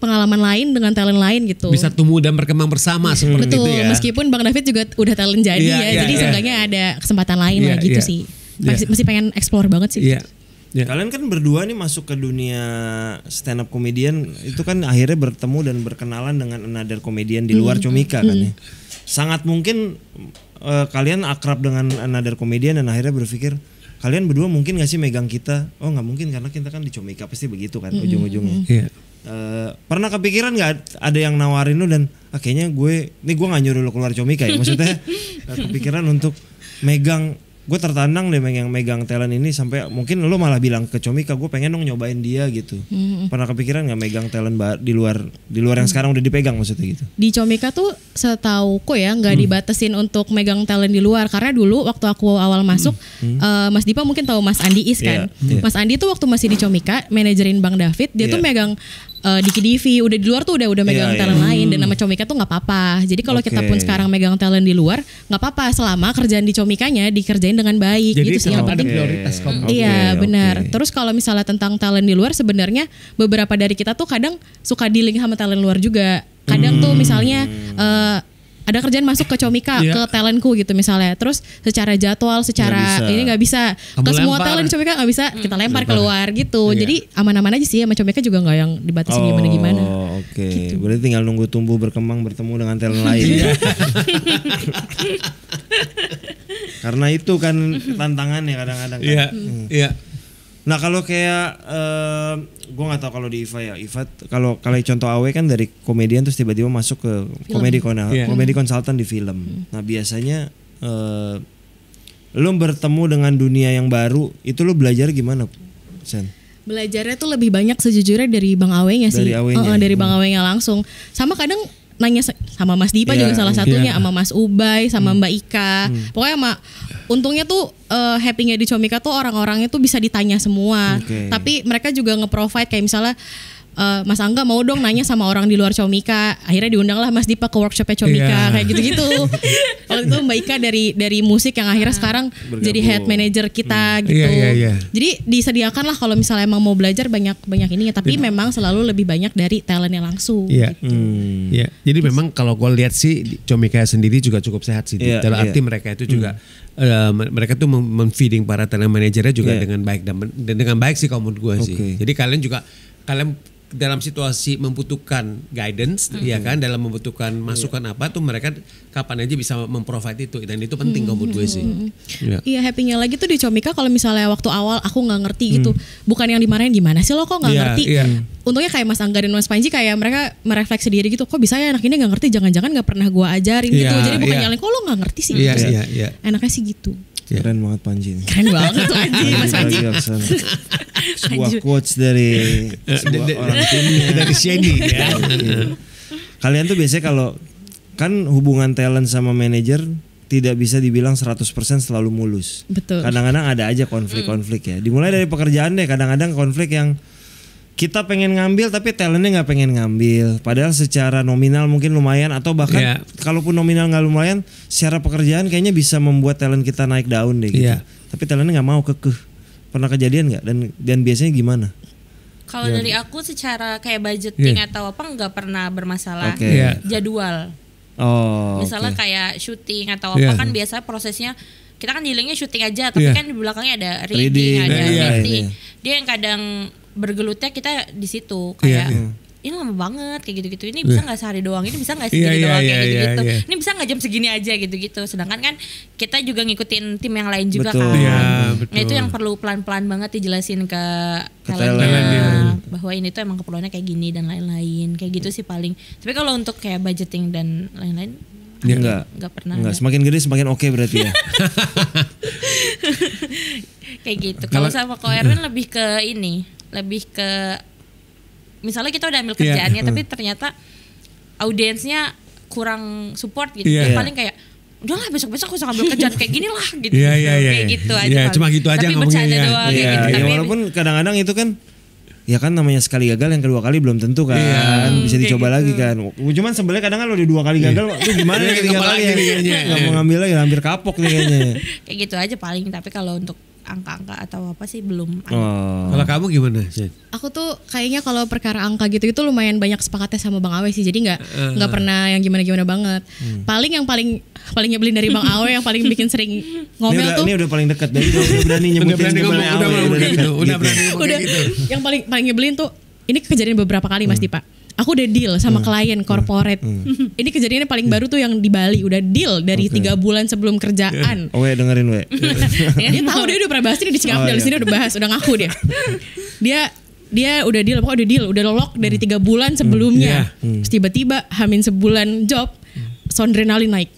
pengalaman lain dengan talent lain gitu. Bisa tumbuh dan berkembang bersama seperti Betul, itu ya. Meskipun Bang David juga udah talent jadi jadi seenggaknya ada kesempatan lain lah gitu sih. Masih pengen explore banget sih. Kalian kan berdua nih masuk ke dunia stand up comedian itu kan akhirnya bertemu dan berkenalan dengan another comedian di luar Comika kan ya. Sangat mungkin kalian akrab dengan another comedian dan akhirnya berpikir kalian berdua mungkin gak sih megang kita? Oh nggak mungkin karena kita kan di Comika pasti begitu kan ujung-ujungnya. Pernah kepikiran nggak ada yang nawarin lu dan kayaknya gue nggak nyuruh lu keluar Comika ya, maksudnya kepikiran untuk megang, gue tertantang deh megang talent ini sampai mungkin lu malah bilang ke Comika gue pengen dong nyobain dia gitu. Pernah kepikiran nggak megang talent di luar yang sekarang udah dipegang maksudnya gitu? Di Comika tuh setauku ya nggak dibatasin untuk megang talent di luar, karena dulu waktu aku awal masuk Mas Dipa mungkin tahu Mas Andi Is kan. Mas Andi tuh waktu masih di Comika manajerin Bang David, dia tuh megang Diki Divi, udah di luar tuh udah megang talent lain dan nama Comika tuh nggak apa-apa. Jadi kalau kita pun sekarang megang talent di luar nggak apa-apa selama kerjaan di Comikanya dikerjain dengan baik. Jadi gitu sih yang ada penting. prioritas Iya benar. Terus kalau misalnya tentang talent di luar, sebenarnya beberapa dari kita tuh kadang suka dealing sama talent luar juga. Kadang tuh misalnya ada kerjaan masuk ke Comika, ke talentku gitu misalnya. Terus secara jadwal, secara ini nggak bisa. Ke semua talent Comika nggak bisa, kita lempar keluar gitu. Jadi aman-aman aja sih sama Comika juga nggak yang dibatasi gimana-gimana. Oke. Gitu. Berarti tinggal nunggu tumbuh berkembang bertemu dengan talent lain. Karena itu kan tantangannya kadang-kadang kan. Iya. Nah kalau kayak gue nggak tahu kalau di Iva ya, kalau contoh Awe kan dari komedian terus tiba-tiba masuk ke komedi konsultan di film. Nah biasanya lo bertemu dengan dunia yang baru itu lo belajar gimana, Sen? Belajarnya tuh lebih banyak sejujurnya dari Bang Awenya sih. Dari Bang Awenya langsung. Sama kadang nanya sama Mas Dipa juga salah satunya, sama Mas Ubay, sama Mbak Ika. Pokoknya untungnya tuh happy-nya di Comika tuh orang-orangnya tuh bisa ditanya semua. Tapi mereka juga nge-provide kayak misalnya Mas Angga mau dong nanya sama orang di luar Comika. Akhirnya diundang lah Mas Dipa ke workshopnya Comika kayak gitu-gitu. Waktu itu Mbak Ika dari musik yang akhirnya sekarang jadi head manager kita gitu. Jadi disediakan lah kalau misalnya emang mau belajar banyak ini ya. Tapi memang selalu lebih banyak dari talentnya langsung. Jadi memang kalau gue lihat sih Comika sendiri juga cukup sehat sih. Dalam arti mereka itu juga mereka tuh memfeeding para talent manajernya juga dengan baik dan dengan baik sih kalau menurut gue sih. Jadi kalian dalam situasi membutuhkan guidance ya kan, dalam membutuhkan masukan apa tuh mereka kapan aja bisa memprovide itu, dan itu penting kalau menurut gue sih. Iya, happy-nya lagi tuh di Comika kalau misalnya waktu awal aku nggak ngerti gitu, bukan yang dimarahin gimana sih lo kok nggak ngerti. Untungnya kayak Mas Angga dan Mas Panji kayak mereka merefleksi diri gitu, kok bisa ya anak ini nggak ngerti, jangan-jangan nggak pernah gue ajarin gitu. Jadi bukan nyalain kok lo nggak ngerti sih. Enaknya sih gitu. Keren banget Panji. Keren banget Panji, Mas Panji. Sebuah quotes dari sebuah orang timnya. Dari Sheni ya. Kalian tuh biasanya kalau kan hubungan talent sama manajer tidak bisa dibilang 100% selalu mulus. Betul. Kadang-kadang ada aja konflik-konflik ya. Dimulai dari pekerjaan deh, kadang-kadang konflik yang kita pengen ngambil tapi talentnya nggak pengen ngambil. Padahal secara nominal mungkin lumayan atau bahkan kalaupun nominal nggak lumayan, secara pekerjaan kayaknya bisa membuat talent kita naik daun deh gitu. Tapi talentnya nggak mau kekeh. Pernah kejadian nggak? Dan biasanya gimana? Kalau dari aku secara kayak budgeting atau apa nggak pernah bermasalah. Jadwal. Misalnya kayak syuting atau apa kan biasa prosesnya kita kan dealingnya syuting aja, tapi kan di belakangnya ada reading, ada meeting. Dia yang kadang bergelutnya kita di situ kayak ini lama banget kayak gitu-gitu. Ini bisa nggak sehari doang? Ini bisa nggak segini doang kayak gitu-gitu? Ini bisa nggak jam segini aja gitu-gitu? Sedangkan kan kita juga ngikutin tim yang lain juga kan. Nah itu yang perlu pelan-pelan banget dijelasin ke talentnya bahwa ini tuh emang keperluannya kayak gini dan lain-lain kayak gitu sih paling. Tapi kalau untuk kayak budgeting dan lain-lain enggak pernah. Enggak, semakin gede semakin oke berarti ya. Kayak gitu. Kalau sama Ko Erwin lebih ke misalnya kita udah ambil kerjaannya tapi ternyata audiensnya kurang support gitu. Paling kayak udahlah besok-besok aku usah ambil kerjaan kayak gini lah gitu. Kayak gitu aja. Cuma gitu aja tapi bercanda doang gitu. Ya, walaupun kadang-kadang itu kan ya kan namanya sekali gagal yang kedua kali belum tentu kan. Bisa dicoba lagi kan. Cuman sebenarnya kadang kan lo udah 2 kali gagal tuh gimana ya ketiga kali ya. Enggak mau ngambil lagi hampir kapok nih kayaknya. Kayak gitu aja paling. Tapi kalau untuk angka-angka atau apa sih belum. Kalau kamu gimana sih? Aku tuh kayaknya kalau perkara angka gitu itu lumayan banyak sepakatnya sama Bang Awe sih. Jadi nggak pernah yang gimana-gimana banget. Paling yang paling nyebelin dari Bang Awe yang paling bikin sering ngomel tuh. Ini udah paling dekat dari udah berani nyebutin gimana Awe. Udah berani ngomong gitu. Yang paling nyebelin tuh ini kejadian beberapa kali Mas Dipa. Aku udah deal sama klien corporate. Ini kejadiannya paling baru tuh yang di Bali. Udah deal dari 3 bulan sebelum kerjaan. We dengerin we. Dia tahu dia udah pernah bahas ini di Singapura. Di sini udah bahas, udah ngaku dia. Dia udah deal, pokoknya udah deal, udah lock dari 3 bulan sebelumnya. Terus tiba-tiba hamin sebulan job, soundrenalin naik.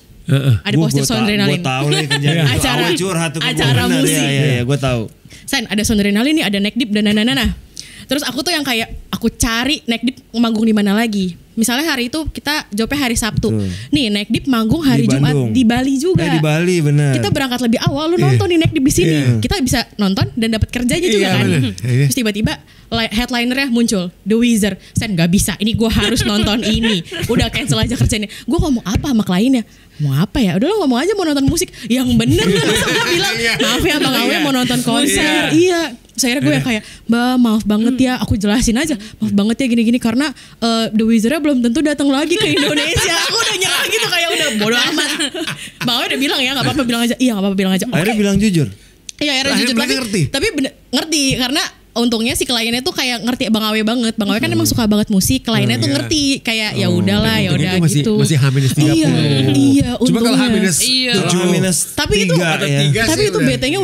Ada poster soundrenalin. Gue tahu nih kejadian acara musik. Iya, gue tahu. Sen, ada soundrenalin nih, ada neck deep dan nana. Terus aku tuh yang kayak aku cari Neck Deep manggung di mana lagi. Misalnya hari itu kita jobnya hari Sabtu. Nih Neck Deep manggung hari Jumat di Bali juga. Di Bali benar. Kita berangkat lebih awal, lu nonton nih Neck Deep di sini. Kita bisa nonton dan dapat kerjanya juga kan. Terus tiba-tiba headlinernya muncul, The Wizard. Sen nggak bisa, ini gue harus nonton ini. Udah cancel aja kerjanya. Gue ngomong apa sama kliennya? Mau apa ya? Udah lo ngomong aja mau nonton musik. Yang bener lah. Gue bilang maaf ya Bang Awe mau nonton konser. Iya. Saya gue yang kayak Mbak maaf banget ya, aku jelasin aja maaf banget ya gini-gini karena The Wizard belum tentu datang lagi ke Indonesia. Aku udah nyerah gitu kayak udah bodo amat. Bang Awe udah bilang ya nggak apa-apa bilang aja. Iya nggak apa-apa bilang aja. Akhirnya bilang jujur. Iya akhirnya jujur tapi bener, ngerti karena untungnya si kliennya tuh kayak ngerti Bang Awe banget. Bang Awe kan emang suka banget musik. Kliennya tuh ngerti kayak ya udahlah ya udah gitu. Masih H-30. Iya, cuma kalau H-7. Tapi itu itu BT-nya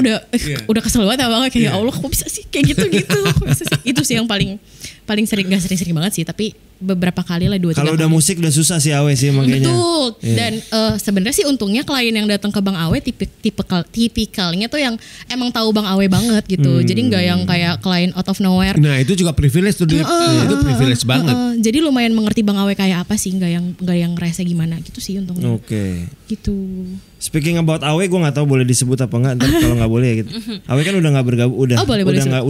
udah kesel banget Bang Awe kayak ya Allah kok bisa sih kayak gitu. Itu sih yang paling sering, gak sering banget sih tapi beberapa kali lah 2-3 kali. Kalau udah musik udah susah sih Awe sih makanya. Betul. Dan sebenarnya sih untungnya klien yang datang ke Bang Awe tipikalnya tuh yang emang tahu Bang Awe banget gitu. Jadi nggak yang kayak klien out of nowhere. Nah itu juga privilege tuh itu privilege banget. Jadi lumayan mengerti Bang Awe kayak apa sih, nggak yang rese gimana gitu sih untungnya. Oke. Gitu. Speaking about Awe, gue nggak tahu boleh disebut apa nggak. Ntar kalau nggak boleh ya gitu. Awe kan udah nggak bergabung,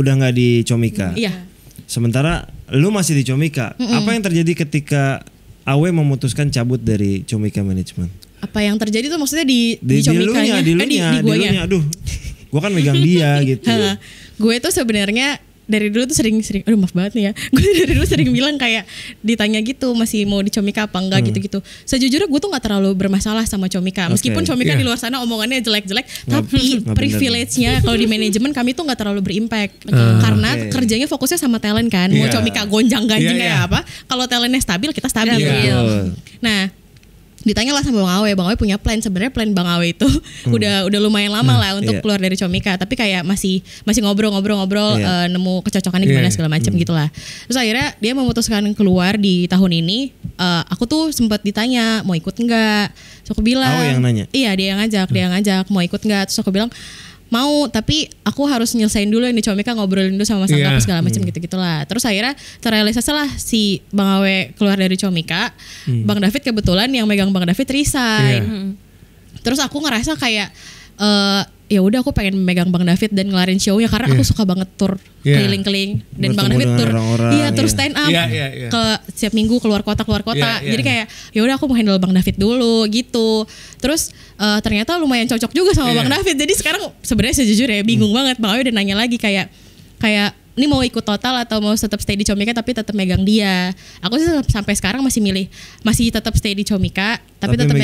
udah nggak di Comika. Iya. Sementara lu masih di Comika. Apa yang terjadi ketika Awe memutuskan cabut dari Comika Management? Apa yang terjadi tuh maksudnya di Comikanya? Di lunya. Aduh, gue kan megang dia gitu. Gue tuh sebenarnya dari dulu tuh sering aduh maaf banget nih ya, gue dari dulu sering bilang kayak ditanya gitu masih mau di Comika apa enggak gitu-gitu. Sejujurnya gue tuh nggak terlalu bermasalah sama Comika, meskipun Comika di luar sana omongannya jelek-jelek, tapi privilege-nya kalau di manajemen kami tuh nggak terlalu berimpact karena kerjanya fokusnya sama talent kan. Mau Comika gonjang-ganjing kayak apa, kalau talentnya stabil kita stabil. Nah ditanya lah sama Bang Awe punya plan. Sebenarnya plan Bang Awe itu udah lumayan lama lah untuk keluar dari Comika, tapi kayak masih ngobrol-ngobrol nemu kecocokannya gimana segala macam gitulah. Terus akhirnya dia memutuskan keluar di tahun ini. Aku tuh sempat ditanya mau ikut enggak. Terus aku bilang, yang nanya? Iya dia yang ngajak mau ikut enggak. Terus aku bilang mau, tapi aku harus nyelesain dulu yang di Comika, ngobrolin dulu sama Mas Angga segala macam gitu-gitulah. Terus akhirnya terrealisasi lah si Bang Awe keluar dari Comika. Bang David kebetulan yang megang Bang David resign. Terus aku ngerasa kayak ya udah aku pengen megang Bang David dan ngelarin show-nya karena aku suka banget tur keliling-keliling dan Bang David tur tur stand up ke setiap minggu keluar kota. Jadi kayak ya udah aku mau handle Bang David dulu gitu. Terus ternyata lumayan cocok juga sama Bang David. Jadi sekarang sebenarnya sejujurnya bingung banget. Bang Awe udah nanya lagi kayak ini mau ikut total atau mau tetap stay di Comika tapi tetap megang dia. Aku sih sampai sekarang masih tetap stay di Comika tapi tetap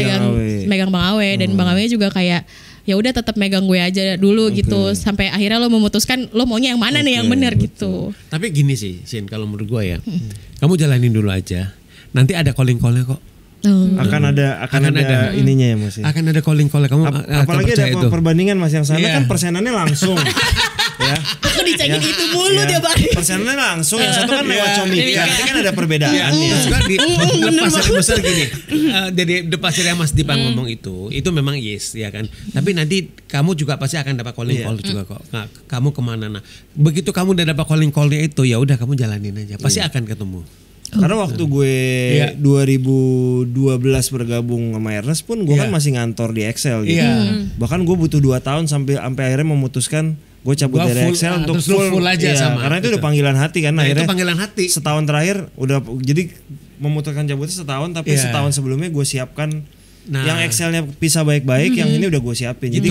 megang Bang Awe dan Bang Awe juga kayak ya udah tetap megang gue aja dulu gitu sampai akhirnya lo memutuskan lo maunya yang mana nih yang benar gitu. Tapi gini sih Sin, kalau menurut gue ya, kamu jalanin dulu aja. Nanti ada calling-callnya kok. Akan ada ininya ya Mas. Akan ada calling-call kamu. Apalagi ada perbandingan Mas yang sana kan persenannya langsung. Ya. Aku dicengin itu mulu tiap hari. Persenannya langsung, yang satu kan lewat Comika. Nanti kan ada perbedaannya. Lepas dari besar gini. Jadi lepas dari Mas Dipa ngomong itu memang yes ya kan. Tapi nanti kamu juga pasti akan dapat calling call juga kok. Nah, kamu kemana? Nah, begitu kamu udah dapat calling callnya itu ya udah kamu jalanin aja. Pasti akan ketemu. Karena waktu gue 2012 bergabung sama Ernest pun gue kan masih ngantor di Excel gitu. Bahkan gue butuh 2 tahun sampai akhirnya memutuskan gue cabut dari Excel untuk full aja sama. Karena itu udah panggilan hati kan. Akhirnya itu panggilan hati. Setahun terakhir udah jadi memutuskan cabutnya setahun tapi setahun sebelumnya gue siapkan yang Excelnya pisah baik-baik, yang ini udah gue siapin. Jadi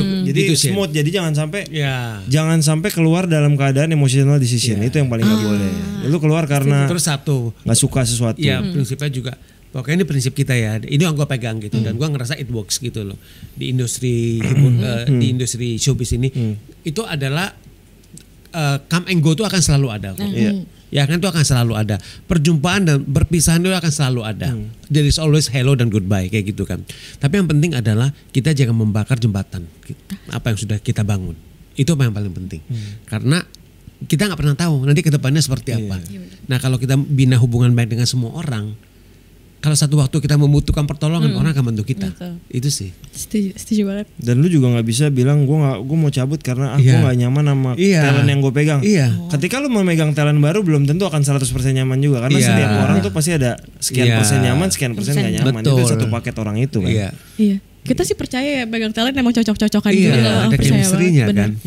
smooth. Jadi jangan sampai keluar dalam keadaan emotional decision. Itu yang paling gak boleh. Lu keluar karena terus satu nggak suka sesuatu. Ya prinsipnya juga. Pokoknya ini prinsip kita ya. Ini yang gue pegang gitu dan gue ngerasa it works gitu loh di industri di industri showbiz ini. Itu adalah come and go itu akan selalu ada kok. Ya kan itu akan selalu ada. Perjumpaan dan perpisahan itu akan selalu ada. There is always hello dan goodbye kayak gitu kan. Tapi yang penting adalah kita jangan membakar jembatan apa yang sudah kita bangun. Itu yang paling penting. Karena kita nggak pernah tahu nanti kedepannya seperti apa. Nah kalau kita bina hubungan baik dengan semua orang, kalau satu waktu kita membutuhkan pertolongan orang akan bantu kita. Itu sih. Setuju banget. Dan lu juga nggak bisa bilang gue mau cabut karena aku nggak nyaman sama talent yang gue pegang. Ketika lu memegang talent baru belum tentu akan 100% nyaman juga karena setiap orang tuh pasti ada sekian persen nyaman, sekian persen nggak nyaman. Betul. Itu satu paket orang itu kan. Iya. Kita sih percaya ya pegang talent emang cocok-cocokan juga. Ada chemistry-nya kan.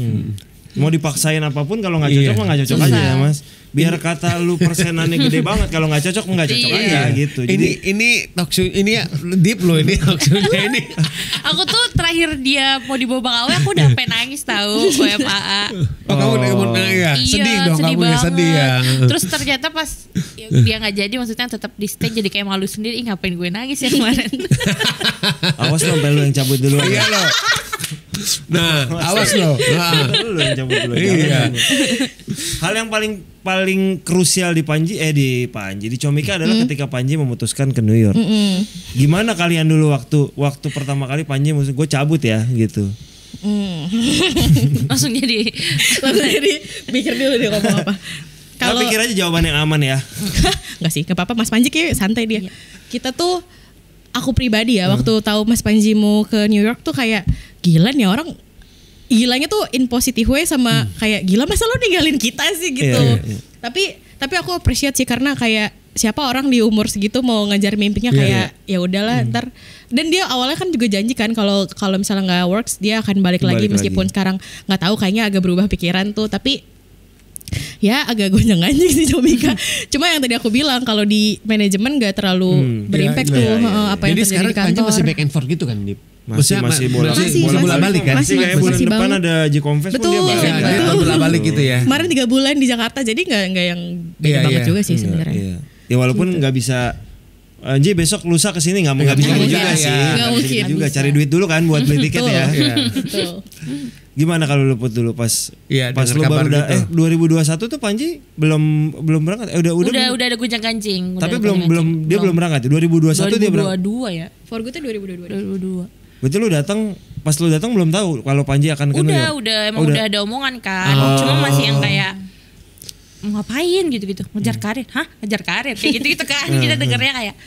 Mau dipaksain apapun kalau nggak cocok mah nggak cocok aja ya Mas. Biar kata lu persenannya gede banget, kalau nggak cocok nggak cocok aja gitu. Jadi ini talk show ini ya deep loh ini talk show-nya ini. Aku tuh terakhir dia mau dibawa Bang Awe aku udah sampai nangis tahu WFA. Oh kamu udah mau nangis ya? Sedih dong kamu ya, sedih ya. Terus ternyata pas dia nggak jadi, maksudnya tetap di stage jadi kayak malu sendiri. Ngapain gue nangis ya kemarin? Awas lo sampai lu yang cabut dulu. Iya lo. Nah, awas lo. Lu yang cabut dulu. Hal yang paling krusial di Comika adalah ketika Panji memutuskan ke New York. Gimana kalian dulu waktu pertama kali Panji gue cabut ya gitu. langsung jadi mikir dulu dia ngomong apa. Kalau pikir aja jawaban yang aman ya. Enggak sih, enggak apa-apa Mas Panji kayak santai dia. Kita tuh aku pribadi ya waktu tahu Mas Panji mau ke New York tuh kayak gila nih orang. Gilanya tuh in positive way sama kayak gila masa lo ninggalin kita sih gitu. Tapi aku appreciate sih karena kayak siapa orang di umur segitu mau ngejar mimpinya kayak ya udahlah ntar. Dan dia awalnya kan juga janji kan kalau misalnya nggak works dia akan balik lagi meskipun sekarang nggak tahu kayaknya agak berubah pikiran tuh tapi ya agak gonjang-ganjing sih Comika. Cuma yang tadi aku bilang kalau di manajemen gak terlalu berimpact apa yang terjadi di kantor. Jadi masih back and forth gitu kan Dip? Masih bolak-balik kan? Masih kayak bulan depan ada J-Confess pun dia balik. Dia bolak-balik gitu ya. Kemarin 3 bulan di Jakarta jadi gak yang beda banget juga sih sebenarnya. Ya walaupun gak bisa Anji besok lusa kesini nggak bisa juga sih. Nggak mungkin juga cari duit dulu kan buat beli tiket ya. Gimana kalau lu put dulu pas lu baru gitu. 2021 tuh Panji belum berangkat. Udah ada gonjang-ganjing. Tapi dia belum berangkat. 2021 dia berangkat. 2022 ya. For gue tuh 2022. Berarti lu datang pas lu datang belum tahu kalau Panji akan ke New York. Udah ada omongan kan. Cuma masih yang kayak mau ngapain gitu-gitu, ngejar karir, ngejar karir kayak gitu kan. Kita dengarnya kayak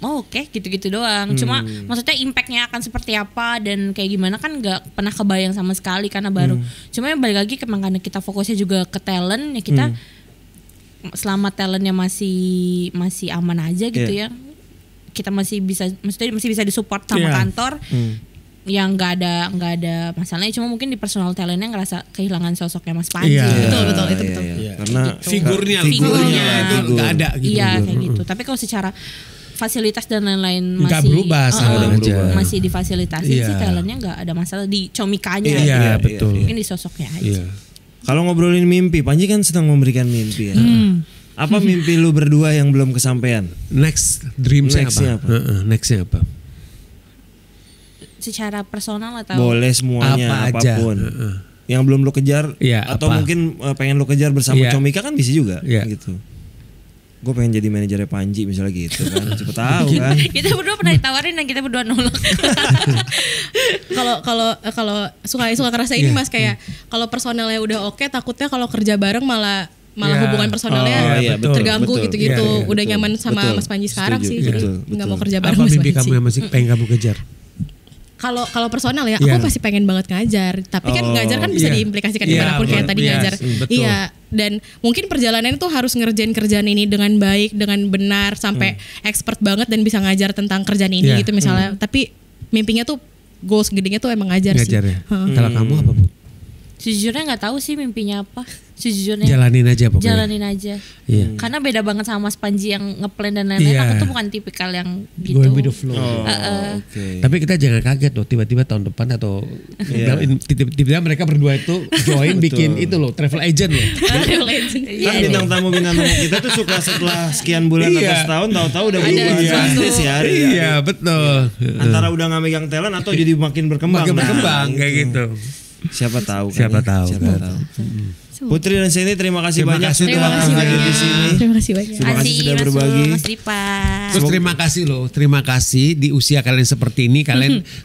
oke, gitu-gitu doang. Cuma maksudnya impactnya akan seperti apa dan kayak gimana kan nggak pernah kebayang sama sekali karena baru. Cuma yang balik lagi karena kita fokusnya juga ke talent ya kita selama talentnya masih aman aja gitu ya. Kita masih bisa, maksudnya masih bisa disupport sama kantor. Yang nggak ada masalahnya, cuma mungkin di personal talentnya ngerasa kehilangan sosoknya Mas Panji. Betul itu betul. Karena figurnya itu nggak ada gitu. Iya kayak gitu. Tapi kalau secara fasilitas dan lain-lain nggak masih berubah, masih difasilitasi sih, talentnya nggak ada masalah di comikanya. Iya betul. Mungkin di sosoknya aja. Kalau ngobrolin mimpi, Panji kan sedang memberikan mimpi ya. Apa mimpi lu berdua yang belum kesampaian? Next dreamsnya apa? Nextnya apa? Secara personal atau boleh semuanya apapun yang belum lu kejar atau mungkin pengen lu kejar bersama Comika kan bisa juga gitu. Gue pengen jadi manajernya Panji misalnya gitu kan, siapa tahu kan. Kita berdua pernah ditawarin dan kita berdua nolak. Kalau suka kerasa ini Mas, kayak kalau personelnya udah oke, takutnya kalau kerja bareng malah hubungan personalnya terganggu gitu-gitu. Udah nyaman sama Mas Panji sekarang sih, jadi nggak mau kerja bareng Mas Panji. Apa mimpi kamu yang masih pengen kamu kejar? Kalau personal ya, aku pasti pengen banget ngajar. Tapi kan ngajar kan bisa diimplikasikan dimanapun kayak tadi ngajar. Iya, dan mungkin perjalanan itu harus ngerjain kerjaan ini dengan baik, dengan benar, sampai expert banget dan bisa ngajar tentang kerjaan ini gitu misalnya. Tapi mimpinya tuh, goals gedenya tuh emang ngajar sih. Ya. Kalau kamu apa, Bu? Sejujurnya nggak tahu sih mimpinya apa. Sejujurnya jalanin aja pokoknya. Jalanin aja. Karena beda banget sama Mas Panji yang ngeplan dan lain-lain. Aku tuh bukan tipikal yang gitu. Going with the flow. Tapi kita jangan kaget loh, tiba-tiba tahun depan atau tiba-tiba mereka berdua itu join bikin itu loh, travel agent loh. Travel agent. Kan bintang tamu kita tuh suka setelah sekian bulan atau setahun tahu-tahu udah berubah drastis ya. Iya betul. Antara udah nggak megang talent atau jadi makin berkembang. Kayak gitu. Siapa tahu. Putri dan Seni, terima kasih banyak sudah hadir di sini. Terima kasih banyak. Terima kasih sudah berbagi. Mas Dipa. Terus terima kasih di usia kalian seperti ini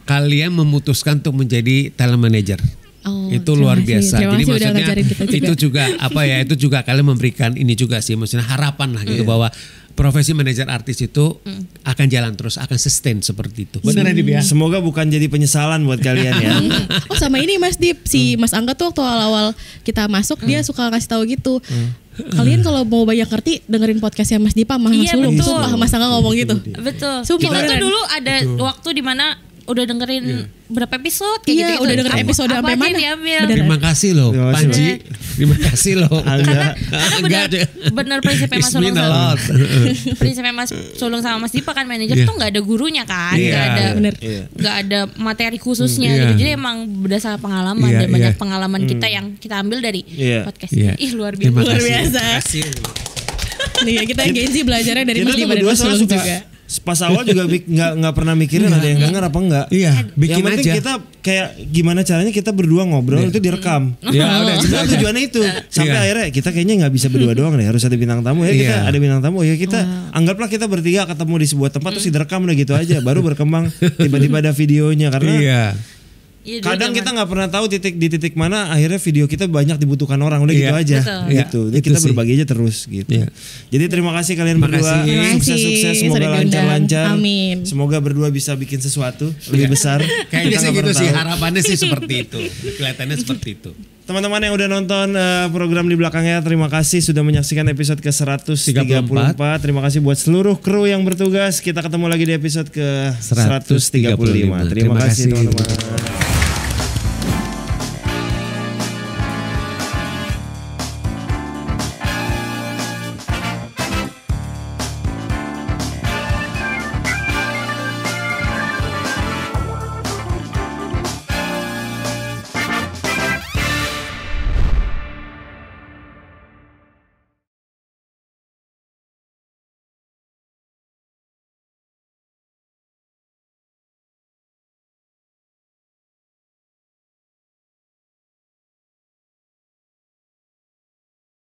kalian memutuskan untuk menjadi talent manager. Itu luar biasa. Jadi maksudnya itu juga itu juga kalian memberikan ini juga sih, maksudnya harapan lah gitu bahwa profesi manajer artis itu akan jalan terus, akan sustain seperti itu. Benar Dip ya? Semoga bukan jadi penyesalan buat kalian ya. Sama ini Mas Dip, si Mas Angga tuh waktu awal-awal kita masuk dia suka kasih tahu gitu. Kalian kalau mau banyak ngerti dengerin podcastnya Mas Dipa Mas Sulung. Sumpah Mas Angga ngomong gitu. Betul. Sumpah, kita tuh dulu ada waktu di mana udah dengerin berapa episode kayak gitu. Udah dengerin episode sampai mana? Terima kasih loh Panji. Terima kasih loh. Karena benar prinsipnya Mas Sulung sama prinsipnya Mas Sulung sama Mas Dipa kan manajer tuh nggak ada gurunya kan, nggak ada materi khususnya gitu. Jadi emang berdasarkan pengalaman dan banyak pengalaman kita yang kita ambil dari podcast. Ih luar biasa. Nih kita Genzi belajarnya dari Mas Dipa dan Mas Sulung juga. Pas awal juga nggak pernah mikirin ada yang denger apa enggak. Iya, bikin yang penting aja. Kita kayak gimana caranya kita berdua ngobrol itu direkam. Ya udah tujuannya itu. Sampai akhirnya kita kayaknya nggak bisa berdua doang deh, harus ada bintang tamu ya. Kita ada bintang tamu ya, kita anggaplah kita bertiga ketemu di sebuah tempat terus direkam udah gitu aja, baru berkembang tiba-tiba ada videonya karena kadang kita nggak pernah tahu di titik mana akhirnya video kita banyak dibutuhkan orang udah gitu aja. Gitu. Jadi kita berbagi aja terus gitu. Jadi terima kasih kalian berdua. Sukses semoga lancar-lancar. Amin. Semoga berdua bisa bikin sesuatu lebih besar. Kayaknya sih gitu sih, harapannya sih seperti itu. Kelihatannya seperti itu. Teman-teman yang udah nonton program di belakangnya, terima kasih sudah menyaksikan episode ke-134. Terima kasih buat seluruh kru yang bertugas. Kita ketemu lagi di episode ke-135. Terima kasih teman-teman.